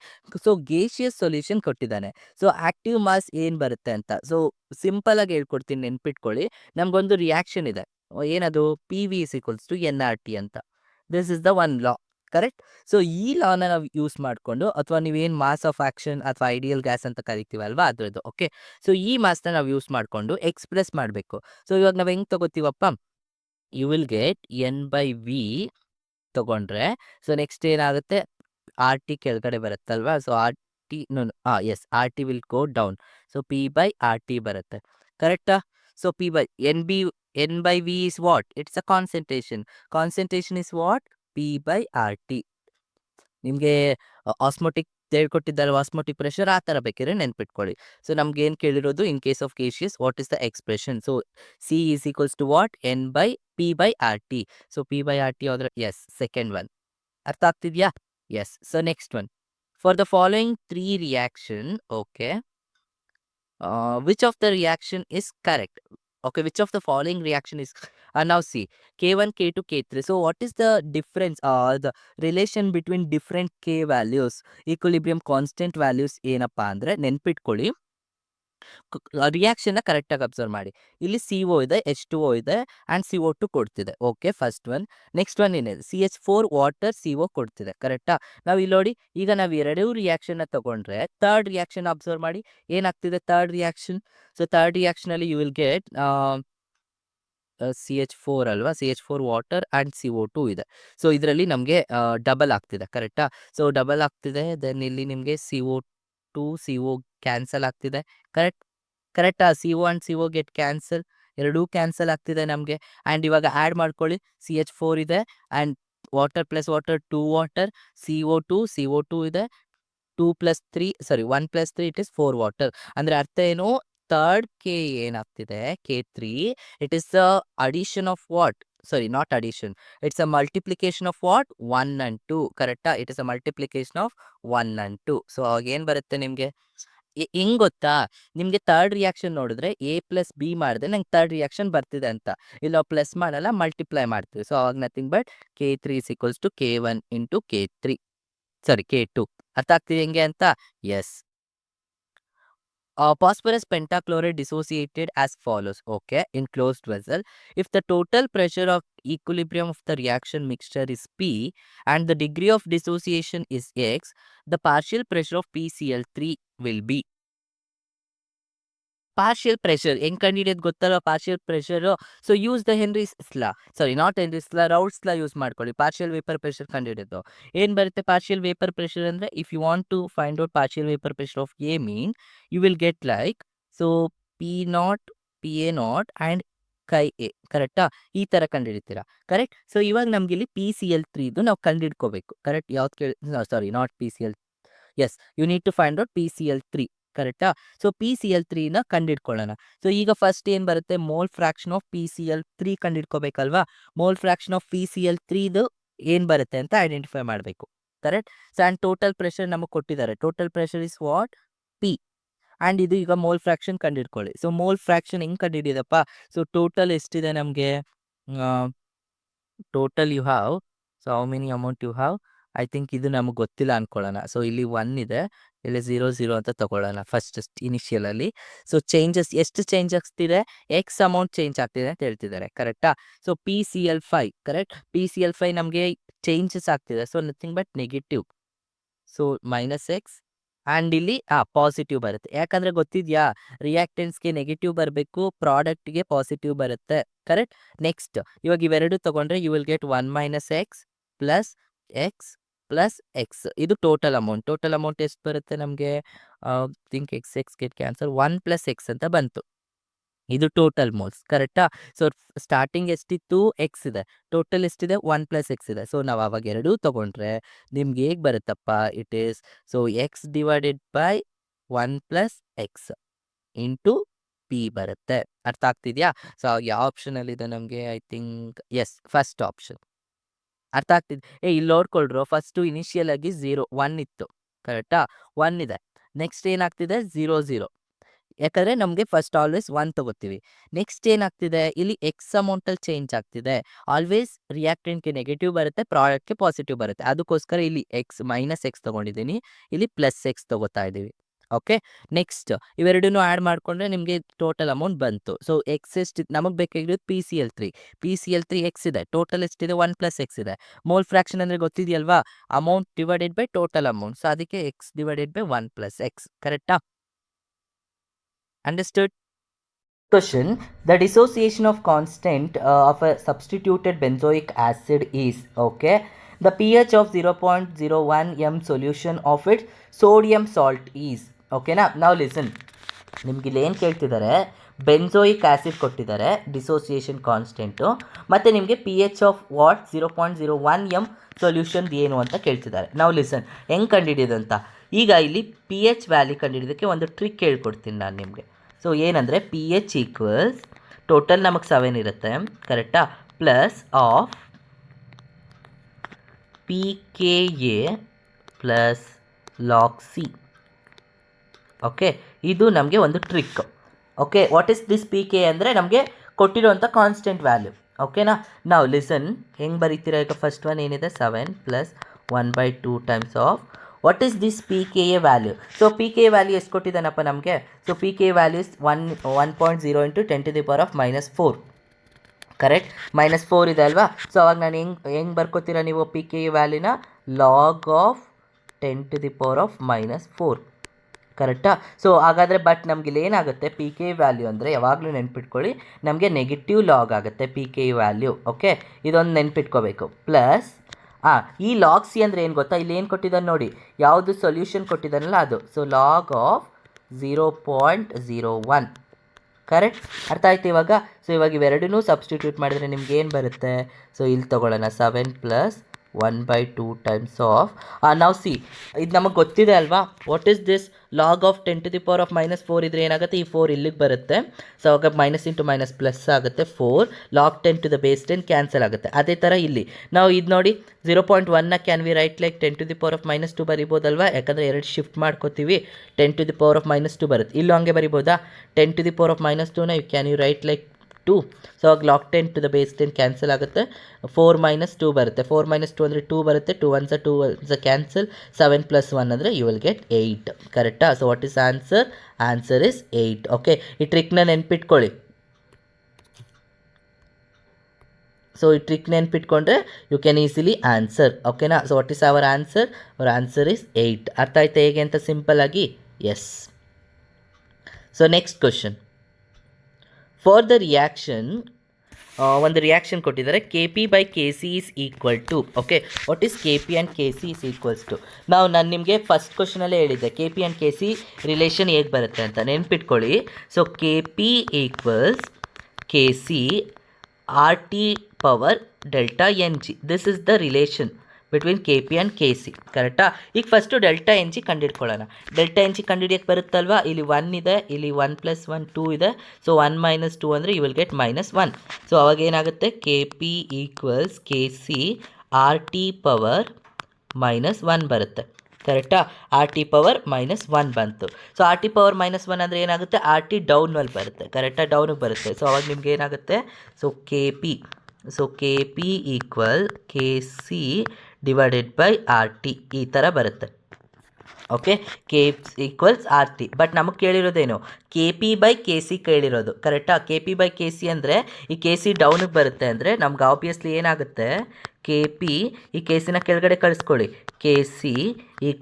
so gaseous solution ಕೊಟ್ಟಿದ್ದಾನೆ. ಸೊ ಆಕ್ಟಿವ್ ಮಾಸ್ ಏನು ಬರುತ್ತೆ ಅಂತ ಸೊ ಸಿಂಪಲ್ ಆಗಿ ಹೇಳ್ಕೊಡ್ತೀನಿ, ನೆನ್ಪಿಟ್ಕೊಳ್ಳಿ. ನಮಗೊಂದು ರಿಯಾಕ್ಷನ್ ಇದೆ. ಏನದು? PV = nRT ಅಂತ. This is the one law. Correct? So ಈ ಲಾನ ನಾವು ಯೂಸ್ ಮಾಡಿಕೊಂಡು, ಅಥವಾ ನೀವೇನು ಮಾಸ್ ಆಫ್ ಆಕ್ಷನ್ ಅಥವಾ ಐಡಿಯಲ್ ಗ್ಯಾಸ್ ಅಂತ ಕರಿತೀವಲ್ವಾ ಅದ್ರದ್ದು. ಓಕೆ, ಸೊ ಈ ಮಾಸ್ನ ನಾವು ಯೂಸ್ ಮಾಡಿಕೊಂಡು ಎಕ್ಸ್ಪ್ರೆಸ್ ಮಾಡಬೇಕು. ಸೊ ಇವಾಗ ನಾವು ಹೆಂಗೆ ತಗೋತೀವಪ್ಪ? ಯು ವಿಲ್ ಗೆಟ್ N/V ತಗೊಂಡ್ರೆ, ಸೊ ನೆಕ್ಸ್ಟ್ ಏನಾಗುತ್ತೆ? RT ಕೆಳಗಡೆ ಬರುತ್ತಲ್ವಾ? So RT yes, RT will go down. So P/RT ಬರುತ್ತೆ. ಕರೆಕ್ಟಾ? So N/V is what? It's a concentration. Concentration is what? P/RT. ನಿಮಗೆ ಆಸ್ಮೋಟಿಕ್ ಹೇಳ್ಕೊಟ್ಟಿದ್ದಾರೆ, ಆಸ್ಮೋಟಿಕ್ ಪ್ರೆಷರ್ ಆ ಥರ ಬೇಕಿದ್ರೆ ನೆನ್ಪಿಟ್ಕೊಳ್ಳಿ. ಸೊ ನಮ್ಗೆ ಏನು ಕೇಳಿರೋದು? In case of gaseous what is the expression? So C = what? N/P/RT. So P/RT ಆದರೆ ಎಸ್, ಸೆಕೆಂಡ್ ಒನ್. ಅರ್ಥ ಆಗ್ತಿದೆಯಾ? Yes. So next one, for the following 3 reaction, okay, which of the reaction is correct? Okay, which of the following reaction is now see K1, K2, K3. So what is the difference or the relation between different K values? Equilibrium constant values ಏನಪ್ಪಾ ಅಂದರೆ ನೆನ್ಪಿಟ್ಕೊಳ್ಳಿ. ರಿಯಾಕ್ಷನ್ನ ಕರೆಕ್ಟಾಗಿ observe ಮಾಡಿ. ಇಲ್ಲಿ CO ಇದೆ, H2O ಇದೆ and CO2 ಕೊಡ್ತಿದೆ. Okay, first one. Next one ಏನಿದೆ? CH4 ವಾಟರ್ CO ಕೊಡ್ತಿದೆ. ಕರೆಕ್ಟಾ? ನಾವು ಇಲ್ಲಿ ನೋಡಿ, ಈಗ ನಾವು ಎರಡೂ ರಿಯಾಕ್ಷನ್ನ ತಗೊಂಡ್ರೆ ಥರ್ಡ್ ರಿಯಾಕ್ಷನ್ ಅಬ್ಸರ್ವ್ ಮಾಡಿ. ಏನಾಗ್ತಿದೆ ಥರ್ಡ್ ರಿಯಾಕ್ಷನ್? ಸೊ ಥರ್ಡ್ ರಿಯಾಕ್ಷನಲ್ಲಿ ಯು ವಿಲ್ ಗೆಟ್ CH4 ಅಲ್ವಾ? CH4 ವಾಟರ್ ಆ್ಯಂಡ್ CO2 ಇದೆ. ಸೊ ಇದರಲ್ಲಿ ನಮಗೆ ಡಬಲ್ ಆಗ್ತಿದೆ. ಕರೆಕ್ಟಾ? ಸೊ ಡಬಲ್ ಆಗ್ತಿದೆ. ದೆನ್ ಇಲ್ಲಿ ನಿಮಗೆ CO2 CO ಕ್ಯಾನ್ಸಲ್ ಆಗ್ತಿದೆ. ಕರೆಕ್ಟಾ? CO and CO get cancel. ಎರಡೂ ಕ್ಯಾನ್ಸಲ್ ಆಗ್ತಿದೆ ನಮಗೆ. ಆ್ಯಂಡ್ ಇವಾಗ ಆ್ಯಡ್ ಮಾಡ್ಕೊಳ್ಳಿ. CH4 ಇದೆ and water plus water 2 water, CO2 ಇದೆ, 2 + 3 ಸಾರಿ 1 + 3 ಇಟ್ ಈಸ್ 4 ವಾಟರ್. ಅಂದರೆ ಅರ್ಥ ಏನು, ಥರ್ಡ್ ಕೆ ಏನಾಗ್ತಿದೆ K3 it is the addition of what, sorry not addition, it's a multiplication of what 1 and 2 ಕರೆಕ್ಟಾ. It is a multiplication of 1 and 2. So ಅವಾಗ ಏನು ಬರುತ್ತೆ ನಿಮಗೆ, ಹೆಂಗ್ ಗೊತ್ತಾ, ನಿಮಗೆ ಥರ್ಡ್ ರಿಯಾಕ್ಷನ್ ನೋಡಿದ್ರೆ A + B ಮಾಡಿದ್ರೆ ನಂಗೆ ಥರ್ಡ್ ರಿಯಾಕ್ಷನ್ ಬರ್ತಿದೆ ಅಂತ. ಇಲ್ಲಿ ನಾವು ಪ್ಲಸ್ ಮಾಡಲ್ಲ, ಮಲ್ಟಿಪ್ಲೈ ಮಾಡ್ತೀವಿ. ಸೊ ಅವಾಗ nothing but K3 = K1 × K3 sorry K2. ಅರ್ಥ ಆಗ್ತಿದೆ ಹೆಂಗೆ ಅಂತ? S. Phosphorus pentachloride dissociated as follows. Okay, in closed vessel, if the total pressure of equilibrium of the reaction mixture is P and the degree of dissociation is X, the partial pressure of PCl3 will be. Partial pressure ಹೆಂಗೆ ಕಂಡುಹಿಡಿಯೋದು ಗೊತ್ತಲ್ಲ, partial pressure. So use the Henry's law, sorry not Henry's law, Raoult's law use ಮಾಡ್ಕೊಳ್ಳಿ partial vapour pressure ಕಂಡುಹಿಡಿಯೋದು. ಏನು ಬರುತ್ತೆ partial vapour pressure ಅಂದರೆ, if you want to find out partial vapour pressure of A mean, you will get like so P0 PA0 and chi A, ಕರೆಕ್ಟಾ? ಈ ಥರ ಕಂಡುಹಿಡಿತೀರಾ, correct. So ಇವಾಗ ನಮ್ಗೆ ಇಲ್ಲಿ PCl3 ನಾವು ಕಂಡುಹಿಡ್ಕೋಬೇಕು, ಕರೆಕ್ಟ್. ಯಾವ್ದು ಕೇಳಿ, sorry not PCl, yes, you need to find out PCl3, ಕರೆಕ್ಟಾ. ಸೊ PCl3ನ ಕಂಡುಹಿಡ್ಕೊಳ್ಳೋಣ. ಸೊ ಈಗ ಫಸ್ಟ್ ಏನು ಬರುತ್ತೆ, ಮೋಲ್ ಫ್ರಾಕ್ಷನ್ ಆಫ್ PCl3 ಕಂಡುಹಿಡ್ಕೋಬೇಕಲ್ವಾ. ಮೋಲ್ ಫ್ರಾಕ್ಷನ್ ಆಫ್ PCl3ದು ಏನು ಬರುತ್ತೆ ಅಂತ ಐಡೆಂಟಿಫೈ ಮಾಡಬೇಕು, correct. So and total pressure ನಮಗೆ ಕೊಟ್ಟಿದ್ದಾರೆ, total pressure is what P. And ಇದು ಈಗ ಮೋಲ್ ಫ್ರಾಕ್ಷನ್ ಕಂಡುಹಿಡ್ಕೊಳ್ಳಿ. ಸೊ ಮೋಲ್ ಫ್ರಾಕ್ಷನ್ ಹೆಂಗೆ ಕಂಡುಹಿಡಿಯೋದಪ್ಪ, ಸೊ ಟೋಟಲ್ ಎಷ್ಟಿದೆ ನಮಗೆ, total you have, so how many amount you have, I think ಇದು ನಮಗೆ ಗೊತ್ತಿಲ್ಲ ಅಂದ್ಕೊಳ್ಳೋಣ. ಸೊ ಇಲ್ಲಿ 1 ಇದೆ, ಇಲ್ಲಿ 0 ಅಂತ ತಗೊಳ್ಳೋಣ ಫಸ್ಟ್ ಇನಿಷಿಯಲಲ್ಲಿ. ಸೊ ಚೇಂಜಸ್ ಎಷ್ಟು ಚೇಂಜ್ ಆಗ್ತಿದೆ, ಎಕ್ಸ್ ಅಮೌಂಟ್ ಚೇಂಜ್ ಆಗ್ತಿದೆ ಅಂತ ಹೇಳ್ತಿದ್ದಾರೆ, ಕರೆಕ್ಟಾ. So PCl5, correct. PCl5 ನಮಗೆ ಚೇಂಜಸ್ ಆಗ್ತಿದೆ, so nothing but negative, so -X. And ಇಲ್ಲಿ ಪಾಸಿಟಿವ್ ಬರುತ್ತೆ, ಯಾಕಂದರೆ ಗೊತ್ತಿದೆಯಾ, ರಿಯಾಕ್ಟೆಂಟ್ಸ್ಗೆ ನೆಗೆಟಿವ್ ಬರಬೇಕು, ಪ್ರಾಡಕ್ಟ್ಗೆ ಪಾಸಿಟಿವ್ ಬರುತ್ತೆ, ಕರೆಕ್ಟ್. ನೆಕ್ಸ್ಟ್ ಇವಾಗ ಇವೆರಡು ತೊಗೊಂಡ್ರೆ you will get 1 - X + X + X. ಇದು ಟೋಟಲ್ ಅಮೌಂಟ್. ಟೋಟಲ್ ಅಮೌಂಟ್ ಎಷ್ಟು ಬರುತ್ತೆ ನಮಗೆ, think X get cancel, 1 + X ಅಂತ ಬಂತು. ಇದು ಟೋಟಲ್ ಮೋಲ್ಸ್, ಕರೆಕ್ಟಾ. ಸೊ ಸ್ಟಾರ್ಟಿಂಗ್ ಎಷ್ಟಿತ್ತು, ಎಕ್ಸ್ ಇದೆ, ಟೋಟಲ್ ಎಷ್ಟಿದೆ 1 + X ಇದೆ. ಸೊ ನಾವು ಅವಾಗ ಎರಡೂ ತೊಗೊಂಡ್ರೆ ನಿಮ್ಗೆ ಹೇಗೆ ಬರುತ್ತಪ್ಪ, it is so X / 1 + X into P ಬರುತ್ತೆ. ಅರ್ಥ ಆಗ್ತಿದೆಯಾ. ಸೊ ಯಾವ ಆಪ್ಷನಲ್ಲಿದೆ ನಮಗೆ, I think yes first option. ಅರ್ಥ ಆಗ್ತಿದೆ. ಇಲ್ಲಿ ನೋಡ್ಕೊಳ್ರು, ಫಸ್ಟು ಇನಿಷಿಯಲ್ ಆಗಿ 1 ಇತ್ತು, ಕರೆಕ್ಟಾ. 1 ಇದೆ, ನೆಕ್ಸ್ಟ್ ಏನಾಗ್ತಿದೆ 0 ಯಾಕಂದರೆ ನಮಗೆ ಫಸ್ಟ್ ಆಲ್ವೇಸ್ 1 ತಗೋತೀವಿ. ನೆಕ್ಸ್ಟ್ ಏನಾಗ್ತಿದೆ ಇಲ್ಲಿ ಎಕ್ಸ್ ಅಮೌಂಟಲ್ಲಿ ಚೇಂಜ್ ಆಗ್ತಿದೆ. ಆಲ್ವೇಸ್ ರಿಯಾಕ್ಟೆಂಟ್ಗೆ ನೆಗೆಟಿವ್ ಬರುತ್ತೆ, ಪ್ರಾಡಕ್ಟ್ಗೆ ಪಾಸಿಟಿವ್ ಬರುತ್ತೆ. ಅದಕ್ಕೋಸ್ಕರ ಇಲ್ಲಿ -X ತೊಗೊಂಡಿದ್ದೀನಿ, ಇಲ್ಲಿ +X ತೊಗೋತಾ ಇದ್ದೀವಿ. ಓಕೆ, ನೆಕ್ಸ್ಟ್ ಇವೆರಡನ್ನೂ ಆ್ಯಡ್ ಮಾಡಿಕೊಂಡ್ರೆ ನಿಮಗೆ ಟೋಟಲ್ ಅಮೌಂಟ್ ಬಂತು. ಸೊ ಎಕ್ಸ್ ಎಷ್ಟು ನಮಗೆ ಬೇಕಾಗಿರೋದು PCl3 X ಇದೆ, ಟೋಟಲ್ ಎಷ್ಟಿದೆ 1 + X ಇದೆ. ಮೋಲ್ ಫ್ರಾಕ್ಷನ್ ಅಂದರೆ ಗೊತ್ತಿದೆಯಲ್ವಾ, amount divided by total amount. So ಅದಕ್ಕೆ X / 1 + X, ಕರೆಕ್ಟಾ. Understood? Question: the dissociation of constant of a substituted benzoic acid is, okay, the pH of 0.01 m solution of its sodium salt is, okay na. Now listen, ನಿಮ್ಗೆ ಇಲ್ಲಿ ಏನು ಕೇಳ್ತಿದ್ದಾರೆ, benzoic acid ಕೊಟ್ಟಿದ್ದಾರೆ dissociation constant, ಮತ್ತು ನಿಮಗೆ PH of what 0.01 m solution ಏನು ಅಂತ ಕೇಳ್ತಿದ್ದಾರೆ. ನಾವು ಲಿಸನ್ ಹೆಂಗೆ ಕಂಡುಹಿಡಿಯೋದಂತ. ಈಗ ಇಲ್ಲಿ PH ವ್ಯಾಲ್ಯೂ ಕಂಡುಹಿಡಿಯೋದಕ್ಕೆ ಒಂದು ಟ್ರಿಕ್ ಹೇಳ್ಕೊಡ್ತೀನಿ ನಾನು ನಿಮಗೆ. ಸೊ ಏನಂದರೆ PH ಈಕ್ವಲ್ಸ್ ಟೋಟಲ್ ನಮಗೆ 7 ಇರುತ್ತೆ, ಕರೆಕ್ಟಾ, plus of PKa plus log C. Okay, ಇದು ನಮಗೆ ಒಂದು trick. Okay, what is this PK ಅಂದರೆ ನಮಗೆ ಕೊಟ್ಟಿರೋಂಥ ಕಾನ್ಸ್ಟೆಂಟ್ ವ್ಯಾಲ್ಯೂ. ಓಕೆನಾ. ನಾವು ಲಿಸನ್ ಹೆಂಗೆ ಬರೀತೀರಾ, ಈಗ ಫಸ್ಟ್ ಒನ್ ಏನಿದೆ 7 + 1/2 times of what is this PKa value. So PKa value ಎಷ್ಟು ಕೊಟ್ಟಿದ್ದಾನಪ್ಪ ನಮಗೆ. So PKa value is 1.0 × 10⁻⁻⁴, correct. -4 ಇದೆ ಅಲ್ವಾ. ಸೊ ಅವಾಗ ನಾನು ಹೆಂಗೆ ಬರ್ಕೋತೀರಾ ನೀವು PKa ವ್ಯಾಲ್ಯೂನ, log ಆಫ್ 10⁻⁻⁴, ಕರೆಕ್ಟಾ. ಸೊ ಹಾಗಾದರೆ ಬಟ್ ನಮ್ಗೆ ಇಲ್ಲಿ ಏನಾಗುತ್ತೆ, PKa ವ್ಯಾಲ್ಯೂ ಅಂದರೆ ಯಾವಾಗಲೂ ನೆನ್ಪಿಟ್ಕೊಳ್ಳಿ, ನಮಗೆ ನೆಗೆಟಿವ್ ಲಾಗ್ ಆಗುತ್ತೆ PKa ವ್ಯಾಲ್ಯೂ. ಓಕೆ, ಇದೊಂದು ನೆನ್ಪಿಟ್ಕೋಬೇಕು. ಪ್ಲಸ್ ಈ log C ಅಂದರೆ ಏನು ಗೊತ್ತಾ, ಇಲ್ಲಿ ಏನು ಕೊಟ್ಟಿದ್ದಾನೆ ನೋಡಿ, ಯಾವುದು ಸೊಲ್ಯೂಷನ್ ಕೊಟ್ಟಿದ್ದಾನಲ್ಲ ಅದು. ಸೊ log ಆಫ್ 0.01, ಕರೆಕ್ಟ್, ಅರ್ಥ ಆಯ್ತು ಇವಾಗ. ಸೊ ಇವಾಗ ಇವೆರಡನ್ನೂ ಸಬ್ಸ್ಟಿಟ್ಯೂಟ್ ಮಾಡಿದರೆ ನಿಮ್ಗೆ ಏನು ಬರುತ್ತೆ? ಸೊ ಇಲ್ಲಿ ತೊಗೊಳ್ಳೋಣ 7 + 1/2 ಟೈಮ್ಸ್ ಆಫ್ ನಾವು ಸಿ ಇದು ನಮಗೆ ಗೊತ್ತಿದೆ ಅಲ್ವಾ, what is this log of 10⁻⁻⁴ ಇದ್ರೆ ಏನಾಗುತ್ತೆ, ಈ 4 ಇಲ್ಲಿಗೆ ಬರುತ್ತೆ. ಸೊ ಅವಾಗ ಮೈನಸ್ ಇಂಟು ಮೈನಸ್ ಪ್ಲಸ್ ಆಗುತ್ತೆ, 4 log 10⁻10 ಕ್ಯಾನ್ಸಲ್ ಆಗುತ್ತೆ. ಅದೇ ಥರ ಇಲ್ಲಿ ನಾವು ಇದು ನೋಡಿ 0.1ನ ಕ್ಯಾನ್ ವಿ ರೈಟ್ ಲೈಕ್ 10⁻²ಬರಿಬೋದಲ್ವಾ, ಯಾಕಂದರೆ ಎರಡು ಶಿಫ್ಟ್ ಮಾಡ್ಕೋತೀವಿ, 10⁻² ಬರುತ್ತೆ. ಇಲ್ಲೂ ಹಂಗೆ ಬರಿಬೋದಾ, 10⁻²ನ can you write like 2. So ಅವಾಗ log 10⁻10 ಕ್ಯಾನ್ಸಲ್ ಆಗುತ್ತೆ, 4 - 2 ಬರುತ್ತೆ. 4 - 2 ಅಂದರೆ 2 ಬರುತ್ತೆ, 2 1 2 1 ಕ್ಯಾನ್ಸಲ್, 7 + 1 ಅಂದರೆ ಯು ವಿಲ್ ಗೆಟ್ 8. ಕರೆಕ್ಟಾ? So what is answer? Answer is 8. Okay, ಈ ಟ್ರಿಕ್ನ ನೆನ್ಪಿಟ್ಕೊಳ್ಳಿ. ಸೊ ಈ ಟ್ರಿಕ್ ನೆನ್ಪಿಟ್ಕೊಂಡ್ರೆ ಯು ಕ್ಯಾನ್ ಈಸಿಲಿ ಆನ್ಸರ್. ಓಕೆನಾ? So what is our answer? Our answer is 8. ಅರ್ಥ ಆಯ್ತಾ ಹೇಗೆ ಅಂತ ಸಿಂಪಲ್ ಆಗಿ? Yes. So next question, for the reaction ಒಂದು ರಿಯಾಕ್ಷನ್ ಕೊಟ್ಟಿದ್ದಾರೆ, Kp/Kc is equal to. Okay, what is Kp and Kc is equals to? ನಾನು ನಿಮಗೆ ಫಸ್ಟ್ ಕ್ವಶನಲ್ಲೇ ಹೇಳಿದ್ದೆ Kp ಆ್ಯಂಡ್ Kc ರಿಲೇಷನ್ ಹೇಗೆ ಬರುತ್ತೆ ಅಂತ ನೆನ್ಪಿಟ್ಕೊಳ್ಳಿ. So Kp = Kc RT/Δ Ng. This is the relation between Kp and Kc. ಕರೆಕ್ಟಾ? ಈಗ first Δ Ng ಕಂಡುಹಿಡ್ಕೊಳ್ಳೋಣ. Δ Ng ಕಂಡುಹಿಡಿಯೋಕ್ಕೆ ಬರುತ್ತಲ್ವಾ, ಇಲ್ಲಿ 1 ಇದೆ, ಇಲ್ಲಿ 1 + 1 2 ಇದೆ. ಸೊ 1 - 2 ಅಂದರೆ ಯು ವಿಲ್ ಗೆಟ್ -1. ಸೊ ಅವಾಗ ಏನಾಗುತ್ತೆ, Kp = Kc RT/-1 ಬರುತ್ತೆ. ಕರೆಕ್ಟಾ? RT/-1 ಬಂತು. ಸೊ RT/-1 ಅಂದರೆ ಏನಾಗುತ್ತೆ, RT ಡೌನಲ್ಲಿ ಬರುತ್ತೆ. ಕರೆಕ್ಟಾ? ಡೌನಿಗೆ ಬರುತ್ತೆ. ಸೊ ಅವಾಗ ನಿಮ್ಗೆ ಏನಾಗುತ್ತೆ, ಸೊ Kp = Kc / RT ಈ ಥರ ಬರುತ್ತೆ. Okay, K = RT. ಬಟ್ ನಮಗೆ ಕೇಳಿರೋದೇನು, Kp/Kc ಕೇಳಿರೋದು. ಕರೆಕ್ಟಾ? Kp/Kc ಅಂದರೆ ಈ Kc ಡೌನಿಗೆ ಬರುತ್ತೆ ಅಂದರೆ ನಮ್ಗೆ ಆಬ್ವಿಯಸ್ಲಿ ಏನಾಗುತ್ತೆ, Kp ಈ Kcನ ಕೆಳಗಡೆ ಕಳಿಸ್ಕೊಳ್ಳಿ, Kc =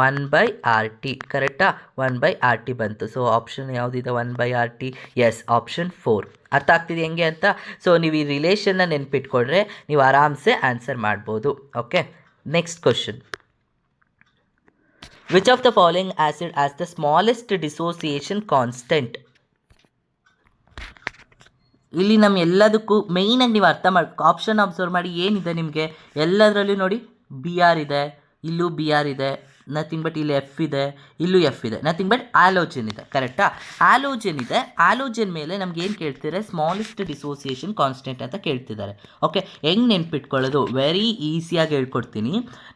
1/RT. ಕರೆಕ್ಟಾ? 1/RT ಬಂತು. ಸೊ ಆಪ್ಷನ್ ಯಾವುದಿದೆ, 1/RT? Yes, option 4. ಅರ್ಥ ಆಗ್ತಿದೆ ಹೆಂಗೆ ಅಂತ? ಸೊ ನೀವು ಈ ರಿಲೇಷನ್ನ ನೆನ್ಪಿಟ್ಕೊಂಡ್ರೆ ನೀವು ಆರಾಮ್ಸೆ ಆನ್ಸರ್ ಮಾಡ್ಬೋದು. Okay, next question, which of the following acid as the smallest dissociation constant? ಇಲ್ಲಿ ನಮ್ಮ ಎಲ್ಲದಕ್ಕೂ ಮೇಯ್ನಾಗಿ ನೀವು ಅರ್ಥ ಮಾಡಿ ಆಪ್ಷನ್ ಅಬ್ಸರ್ವ್ ಮಾಡಿ, ಏನಿದೆ ನಿಮಗೆ ಎಲ್ಲದರಲ್ಲೂ ನೋಡಿ, Br ಇದೆ, ಇಲ್ಲೂ Br ಇದೆ, ನಥಿಂಗ್ ಬಟ್ ಇಲ್ಲಿ F ಇದೆ, ಇಲ್ಲೂ F ಇದೆ, ನಥಿಂಗ್ ಬಟ್ ಆಲೋಜನ್ ಇದೆ. ಕರೆಕ್ಟಾ? ಆಲೋಜನ್ ಇದೆ. ಆಲೋಜನ್ ಮೇಲೆ ನಮ್ಗೆ ಏನು ಕೇಳ್ತಿದ್ದಾರೆ, ಸ್ಮಾಲೆಸ್ಟ್ ಡಿಸೋಸಿಯೇಷನ್ ಕಾನ್ಸ್ಟೆಂಟ್ ಅಂತ ಕೇಳ್ತಿದ್ದಾರೆ. ಓಕೆ, ಹೆಂಗೆ ನೆನ್ಪಿಟ್ಕೊಳ್ಳೋದು? ವೆರಿ ಈಸಿಯಾಗಿ ಹೇಳ್ಕೊಡ್ತೀನಿ.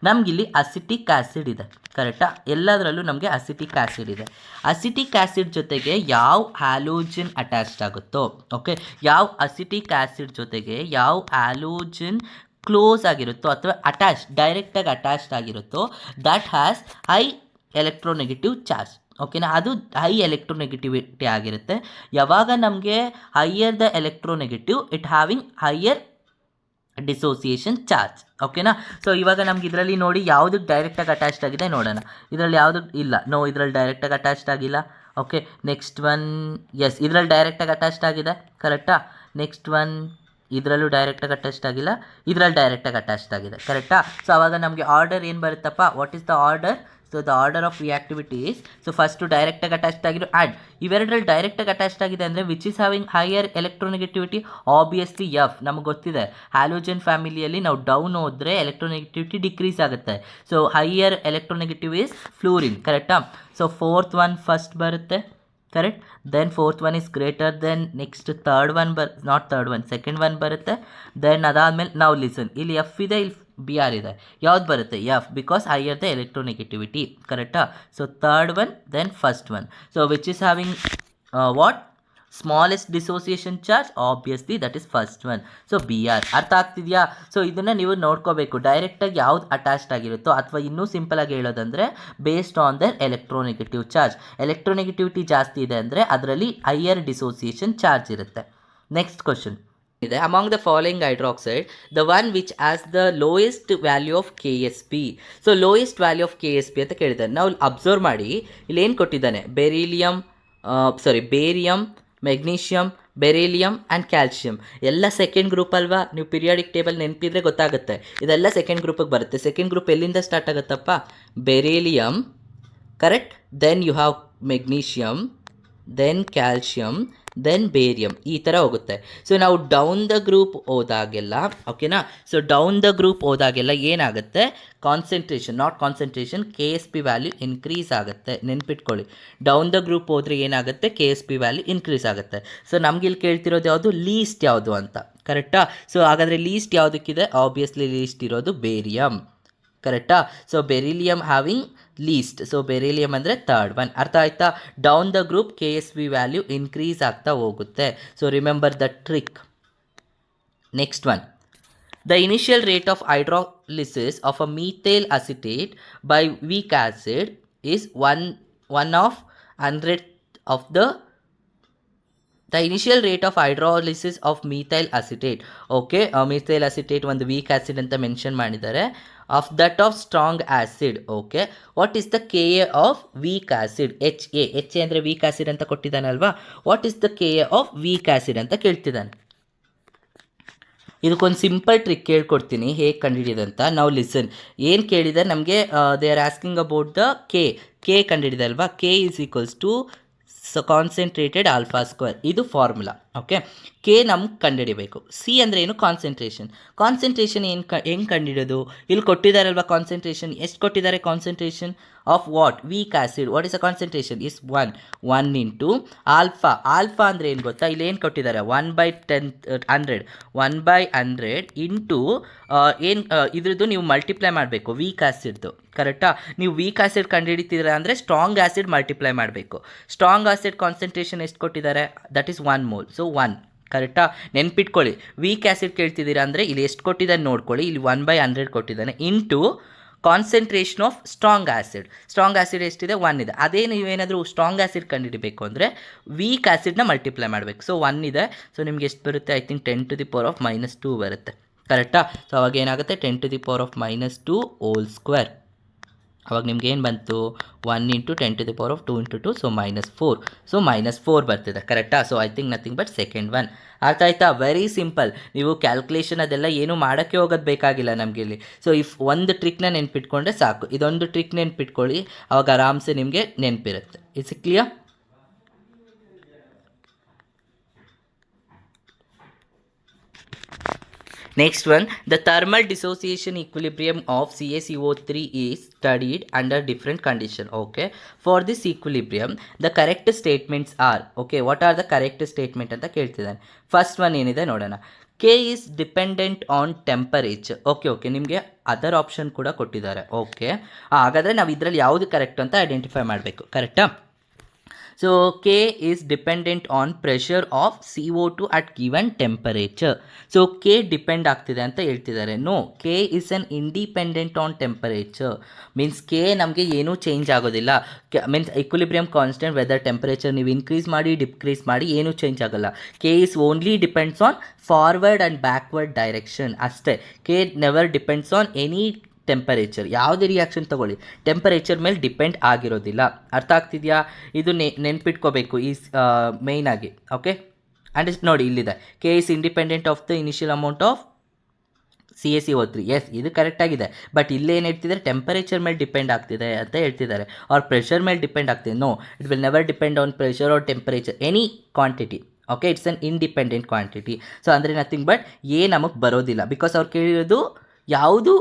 ನಮಗಿಲ್ಲಿ ಅಸಿಟಿಕ್ ಆ್ಯಸಿಡ್ ಇದೆ. ಕರೆಕ್ಟಾ? ಎಲ್ಲದರಲ್ಲೂ ನಮಗೆ ಅಸಿಟಿಕ್ ಆ್ಯಸಿಡ್ ಇದೆ. ಅಸಿಟಿಕ್ ಆ್ಯಸಿಡ್ ಜೊತೆಗೆ ಯಾವ ಹ್ಯಾಲೋಜನ್ ಅಟ್ಯಾಚ್ಡ್ ಆಗುತ್ತೋ, ಓಕೆ, ಯಾವ ಅಸಿಟಿಕ್ ಆ್ಯಸಿಡ್ ಜೊತೆಗೆ ಯಾವ ಹ್ಯಾಲೋಜನ್ ಕ್ಲೋಸ್ ಆಗಿರುತ್ತೋ ಅಥವಾ ಡೈರೆಕ್ಟಾಗಿ ಅಟ್ಯಾಚ್ಡ್ ಆಗಿರುತ್ತೋ, that has high electronegative charge. ಓಕೆನಾ? ಅದು ಹೈ ಎಲೆಕ್ಟ್ರೋನೆಗೆಟಿವಿಟಿ ಆಗಿರುತ್ತೆ. ಯಾವಾಗ ನಮಗೆ higher the electronegative, it having higher dissociation charge. ಓಕೆನಾ? ಸೊ ಇವಾಗ ನಮ್ಗೆ ಇದರಲ್ಲಿ ನೋಡಿ ಯಾವುದಕ್ಕೆ ಡೈರೆಕ್ಟಾಗಿ ಅಟ್ಯಾಚ್ಡ್ ಆಗಿದೆ ನೋಡೋಣ. ಇದರಲ್ಲಿ ಯಾವುದಕ್ಕೆ ಇಲ್ಲ, ಇದರಲ್ಲಿ ಡೈರೆಕ್ಟಾಗಿ ಅಟ್ಯಾಚ್ಡ್ ಆಗಿಲ್ಲ. ಓಕೆ, ನೆಕ್ಸ್ಟ್ ಒನ್, ಎಸ್, ಇದರಲ್ಲಿ ಡೈರೆಕ್ಟಾಗಿ ಅಟ್ಯಾಚ್ಡ್ ಆಗಿದೆ. ಕರೆಕ್ಟಾ? ನೆಕ್ಸ್ಟ್ ಒನ್, ಇದರಲ್ಲೂ ಡೈರೆಕ್ಟಾಗಿ ಅಟ್ಯಾಚ್ಡ್ ಆಗಿಲ್ಲ, ಇದರಲ್ಲಿ ಡೈರೆಕ್ಟಾಗಿ ಅಟ್ಯಾಚ್ಡ್ ಆಗಿದೆ. ಕರೆಕ್ಟಾ? ಸೊ ಆವಾಗ ನಮಗೆ ಆರ್ಡರ್ ಏನು ಬರುತ್ತಪ್ಪ, what is the order? So the order of reactivity is, so first ಡೈರೆಕ್ಟಾಗಿ ಅಟ್ಯಾಚ್ಡ್ ಆಗಿರೋ ಆ್ಯಂಡ್ ಇವೆರಡರಲ್ಲಿ ಡೈರೆಕ್ಟಾಗಿ ಅಟ್ಯಾಚ್ಡ್ ಆಗಿದೆ ಅಂದರೆ which is having higher electronegativity? Obviously F. ನಮಗೆ ಗೊತ್ತಿದೆ ಹ್ಯಾಲೋಜನ್ ಫ್ಯಾಮಿಲಿಯಲ್ಲಿ ನಾವು ಡೌನ್ ಹೋದರೆ ಎಲೆಕ್ಟ್ರೋನೆಗೆಟಿವಿಟಿ ಡಿಕ್ರೀಸ್ ಆಗುತ್ತೆ. So higher electronegative is fluorine. ಕರೆಕ್ಟಾ? ಸೊ 4th ಒನ್ ಫಸ್ಟ್ ಬರುತ್ತೆ. Correct? Then 4th one is greater than, next second one ಬರುತ್ತೆ. ದೆನ್ ಅದಾದಮೇಲೆ ನಾವು ಲಿಸನ್, ಇಲ್ಲಿ ಎಫ್ ಇದೆ, ಇಲ್ಲಿ Br ಇದೆ, ಯಾವ್ದು ಬರುತ್ತೆ? F, because higher the electronegativity. ಕರೆಕ್ಟಾ? So 3rd one, then first one. So which is having what? Smallest dissociation charge? Obviously that is first one. So Br. ಅರ್ಥ ಆಗ್ತಿದೆಯಾ? ಸೊ ಇದನ್ನು ನೀವು ನೋಡ್ಕೋಬೇಕು, ಡೈರೆಕ್ಟಾಗಿ ಯಾವ್ದು ಅಟ್ಯಾಚ್ಡ್ ಆಗಿರುತ್ತೋ, ಅಥವಾ ಇನ್ನೂ ಸಿಂಪಲಾಗಿ ಹೇಳೋದಂದರೆ based on their electronegative charge. Electronegativity ಜಾಸ್ತಿ ಇದೆ ಅಂದರೆ ಅದರಲ್ಲಿ ಹೈಯರ್ ಡಿಸೋಸಿಯೇಷನ್ ಚಾರ್ಜ್ ಇರುತ್ತೆ. ನೆಕ್ಸ್ಟ್ ಕ್ವಶನ್ ಇದೆ, among the following hydroxide the one which has the lowest value of KSP. So lowest value of KSP ಅಂತ ಕೇಳಿದ್ದಾನೆ. ನಾವು ಅಬ್ಸರ್ವ್ ಮಾಡಿ, ಇಲ್ಲಿ ಏನು ಕೊಟ್ಟಿದ್ದಾನೆ, barium, magnesium, beryllium and calcium ಎಲ್ಲ ಸೆಕೆಂಡ್ ಗ್ರೂಪ್ ಅಲ್ವಾ? ನೀವು ಪಿರಿಯಾಡಿಕ್ ಟೇಬಲ್ ನೆನಪಿದ್ರೆ ಗೊತ್ತಾಗುತ್ತೆ. ಇದೆಲ್ಲ ಸೆಕೆಂಡ್ ಗ್ರೂಪಿಗೆ ಬರುತ್ತೆ. ಸೆಕೆಂಡ್ ಗ್ರೂಪ್ ಎಲ್ಲಿಂದ ಸ್ಟಾರ್ಟ್ ಆಗುತ್ತಪ್ಪ? Beryllium. Correct? Then you have magnesium, then calcium, then barium, ಈ ಥರ ಹೋಗುತ್ತೆ. ಸೊ ನಾವು ಡೌನ್ ದ ಗ್ರೂಪ್ ಹೋದಾಗೆಲ್ಲ, ಓಕೆನಾ, ಸೊ ಡೌನ್ ದ ಗ್ರೂಪ್ ಹೋದಾಗೆಲ್ಲ ಏನಾಗುತ್ತೆ, concentration, not concentration, KSP value increase ಆಗುತ್ತೆ. ನೆನ್ಪಿಟ್ಕೊಳ್ಳಿ, ಡೌನ್ ದ ಗ್ರೂಪ್ ಹೋದರೆ ಏನಾಗುತ್ತೆ, KSP ವ್ಯಾಲ್ಯೂ ಇನ್ಕ್ರೀಸ್ ಆಗುತ್ತೆ. ಸೊ ನಮ್ಗೆ ಇಲ್ಲಿ ಕೇಳ್ತಿರೋದು ಯಾವುದು, ಲೀಸ್ಟ್ ಯಾವುದು ಅಂತ, ಕರೆಕ್ಟಾ? ಸೊ ಹಾಗಾದರೆ ಲೀಸ್ಟ್ ಯಾವುದಕ್ಕಿದೆ, ಆಬ್ವಿಯಸ್ಲಿ ಲೀಸ್ಟ್ ಇರೋದು ಬೇರಿಯಂ, ಕರೆಕ್ಟಾ? So beryllium having least, so beryllium ಅಂದರೆ ಥರ್ಡ್ ಒನ್. ಅರ್ಥ ಆಯ್ತಾ? Down the group KSP value increase ಆಗ್ತಾ ಹೋಗುತ್ತೆ. So remember the trick. Next one, the initial rate of hydrolysis of a methyl acetate by weak acid is 1/100 of the initial rate of hydrolysis of methyl acetate. Okay, methyl acetate ಒಂದು weak acid ಅಂತ mention ಮಾಡಿದ್ದಾರೆ. Of that of strong acid. Okay, what is the KA of weak acid? HA ಅಂದರೆ weak acid ಅಂತ ಕೊಟ್ಟಿದ್ದಾನಲ್ವಾ. What is the KA of weak acid ಅಂತ ಕೇಳ್ತಿದ್ದಾನೆ. ಇದಕ್ಕೊಂದು simple trick ಹೇಳ್ಕೊಡ್ತೀನಿ ಹೇಗೆ ಕಂಡುಹಿಡಿಯೋದಂತ. ನಾವು ಲಿಸನ್, ಏನು ಕೇಳಿದೆ ನಮಗೆ, they are asking about the K ಕಂಡುಹಿಡಿದೆ ಅಲ್ವಾ. K is equals to concentrated alpha square, ಇದು ಫಾರ್ಮುಲಾ. ಓಕೆ, ಕೆ ನಮ್ಗೆ ಕಂಡುಹಿಡಿಬೇಕು. ಸಿ ಅಂದರೆ ಏನು, ಕಾನ್ಸಂಟ್ರೇಷನ್. ಕಾನ್ಸಂಟ್ರೇಷನ್ ಹೆಂಗೆ ಕಂಡುಹಿಡೋದು, ಇಲ್ಲಿ ಕೊಟ್ಟಿದ್ದಾರಲ್ವಾ ಕಾನ್ಸಂಟ್ರೇಷನ್. ಎಷ್ಟು ಕೊಟ್ಟಿದ್ದಾರೆ concentration of what, weak acid. What is a concentration, is 1 into alpha. Alpha ಅಂದರೆ ಏನು ಗೊತ್ತಾ, ಇಲ್ಲಿ ಏನು ಕೊಟ್ಟಿದ್ದಾರೆ, 1/100 ಇಂಟು ಏನು ಇದ್ರದ್ದು ನೀವು ಮಲ್ಟಿಪ್ಲೈ ಮಾಡಬೇಕು ವೀಕ್ ಆ್ಯಸಿಡ್ದು, ಕರೆಕ್ಟಾ? ನೀವು ವೀಕ್ ಆ್ಯಸಿಡ್ ಕಂಡುಹಿಡಿತೀರ ಅಂದರೆ ಸ್ಟ್ರಾಂಗ್ ಆ್ಯಸಿಡ್ ಮಲ್ಟಿಪ್ಲೈ ಮಾಡಬೇಕು. ಸ್ಟ್ರಾಂಗ್ ಆ್ಯಸಿಡ್ ಕಾನ್ಸಂಟ್ರೇಷನ್ ಎಷ್ಟು ಕೊಟ್ಟಿದ್ದಾರೆ, ದಟ್ ಈಸ್ 1 ಮೋಲ್. ಸೊ 1, ಕರೆಕ್ಟಾ? ನೆನ್ಪಿಟ್ಕೊಳ್ಳಿ, ವೀಕ್ ಆ್ಯಸಿಡ್ ಕೇಳ್ತಿದ್ದೀರಾ ಅಂದರೆ ಇಲ್ಲಿ ಎಷ್ಟು ಕೊಟ್ಟಿದ್ದಾನೆ ನೋಡ್ಕೊಳ್ಳಿ, ಇಲ್ಲಿ 1/100 ಕೊಟ್ಟಿದ್ದಾನೆ into concentration of strong acid. Strong acid ಎಷ್ಟಿದೆ, 1 ಇದೆ. ಅದೇ ನೀವೇನಾದರೂ ಸ್ಟ್ರಾಂಗ್ ಆ್ಯಸಿಡ್ ಕಂಡುಹಿಡಬೇಕು ಅಂದರೆ ವೀಕ್ ಆ್ಯಸಿಡ್ನ ಮಲ್ಟಿಪ್ಲೈ ಮಾಡಬೇಕು. ಸೊ 1 ಇದೆ. ಸೊ ನಿಮ್ಗೆ ಎಷ್ಟು ಬರುತ್ತೆ, ಐ ಥಿಂಕ್ 10⁻²² ಬರುತ್ತೆ, ಕರೆಕ್ಟಾ? ಸೊ ಅವಾಗ ಏನಾಗುತ್ತೆ, 10⁻²² ಹೋಲ್ ಸ್ಕ್ವೇರ್. ಅವಾಗ ನಿಮ್ಗೆ ಏನು ಬಂತು, 1 ಇಂಟು 10⁻²² ಇಂಟು 2, ಸೊ -4. ಸೊ -4 ಬರ್ತಿದೆ, ಕರೆಕ್ಟಾ? So I think nothing but second one. ಅರ್ಥ ಆಯ್ತಾ? Very simple. ನೀವು ಕ್ಯಾಲ್ಕುಲೇಷನ್ ಅದೆಲ್ಲ ಏನು ಮಾಡೋಕ್ಕೆ ಹೋಗೋದು ಬೇಕಾಗಿಲ್ಲ ನಮಗೆ ಇಲ್ಲಿ. ಸೊ ಒಂದು ಟ್ರಿಕ್ನ ನೆನ್ಪಿಟ್ಕೊಂಡ್ರೆ ಸಾಕು. ಇದೊಂದು ಟ್ರಿಕ್ ನೆನ್ಪಿಟ್ಕೊಳ್ಳಿ, ಅವಾಗ ಆರಾಮ್ಸೆ ನಿಮಗೆ ನೆನಪಿರುತ್ತೆ. It's clear? Next one, the thermal dissociation equilibrium of CaCO3 is studied under different condition. Okay, for this equilibrium the correct statements are, okay, what are the correct statement ಅಂತ ಕೇಳ್ತಿದ್ದಾನೆ. First one ಏನಿದೆ ನೋಡೋಣ. K is dependent on temperature. Okay, ನಿಮಗೆ other option ಕೂಡ ಕೊಟ್ಟಿದ್ದಾರೆ. Okay, ಹಾಗಾದರೆ ನಾವು ಇದರಲ್ಲಿ ಯಾವುದು ಕರೆಕ್ಟ್ ಅಂತ ಐಡೆಂಟಿಫೈ ಮಾಡಬೇಕು, ಕರೆಕ್ಟಾ? So K is dependent on pressure of CO2 at given temperature. So K depend ಆಗ್ತಿದೆ ಅಂತ ಹೇಳ್ತಿದ್ದಾರೆ. No, K is an independent on temperature. Means K ನಮಗೆ ಏನೂ ಚೇಂಜ್ ಆಗೋದಿಲ್ಲ. Means equilibrium constant, whether temperature ನೀವು ಇನ್ಕ್ರೀಸ್ ಮಾಡಿ ಡಿಕ್ರೀಸ್ ಮಾಡಿ ಏನೂ ಚೇಂಜ್ ಆಗೋಲ್ಲ. K is only depends on forward and backward direction ಅಷ್ಟೇ. K never depends on any temperature. ಯಾವುದೇ ರಿಯಾಕ್ಷನ್ ತೊಗೊಳ್ಳಿ, ಟೆಂಪರೇಚರ್ ಮೇಲೆ ಡಿಪೆಂಡ್ ಆಗಿರೋದಿಲ್ಲ. ಅರ್ಥ ಆಗ್ತಿದೆಯಾ? ಇದು ನೆನ್ಪಿಟ್ಕೋಬೇಕು ಈ ಮೇಯ್ನಾಗಿ. ಓಕೆ, ಆ್ಯಂಡ್ ನೋಡಿ ಇಲ್ಲಿದೆ, K is independent of the initial amount of CaCO3. Yes, ಇದು ಕರೆಕ್ಟಾಗಿದೆ. ಬಟ್ ಇಲ್ಲೇನು ಹೇಳ್ತಿದ್ದಾರೆ, ಟೆಂಪರೇಚರ್ ಮೇಲೆ ಡಿಪೆಂಡ್ ಆಗ್ತಿದೆ ಅಂತ ಹೇಳ್ತಿದ್ದಾರೆ, ಆರ್ ಪ್ರೆಷರ್ ಮೇಲೆ ಡಿಪೆಂಡ್ ಆಗ್ತಿದೆ. No, it will never depend on pressure or temperature, any quantity. Okay, it's an independent quantity. So ಅಂದರೆ ನಥಿಂಗ್ ಬಟ್ ನಮಗೆ ಬರೋದಿಲ್ಲ, ಬಿಕಾಸ್ ಅವ್ರು ಕೇಳಿರೋದು ಯಾವುದು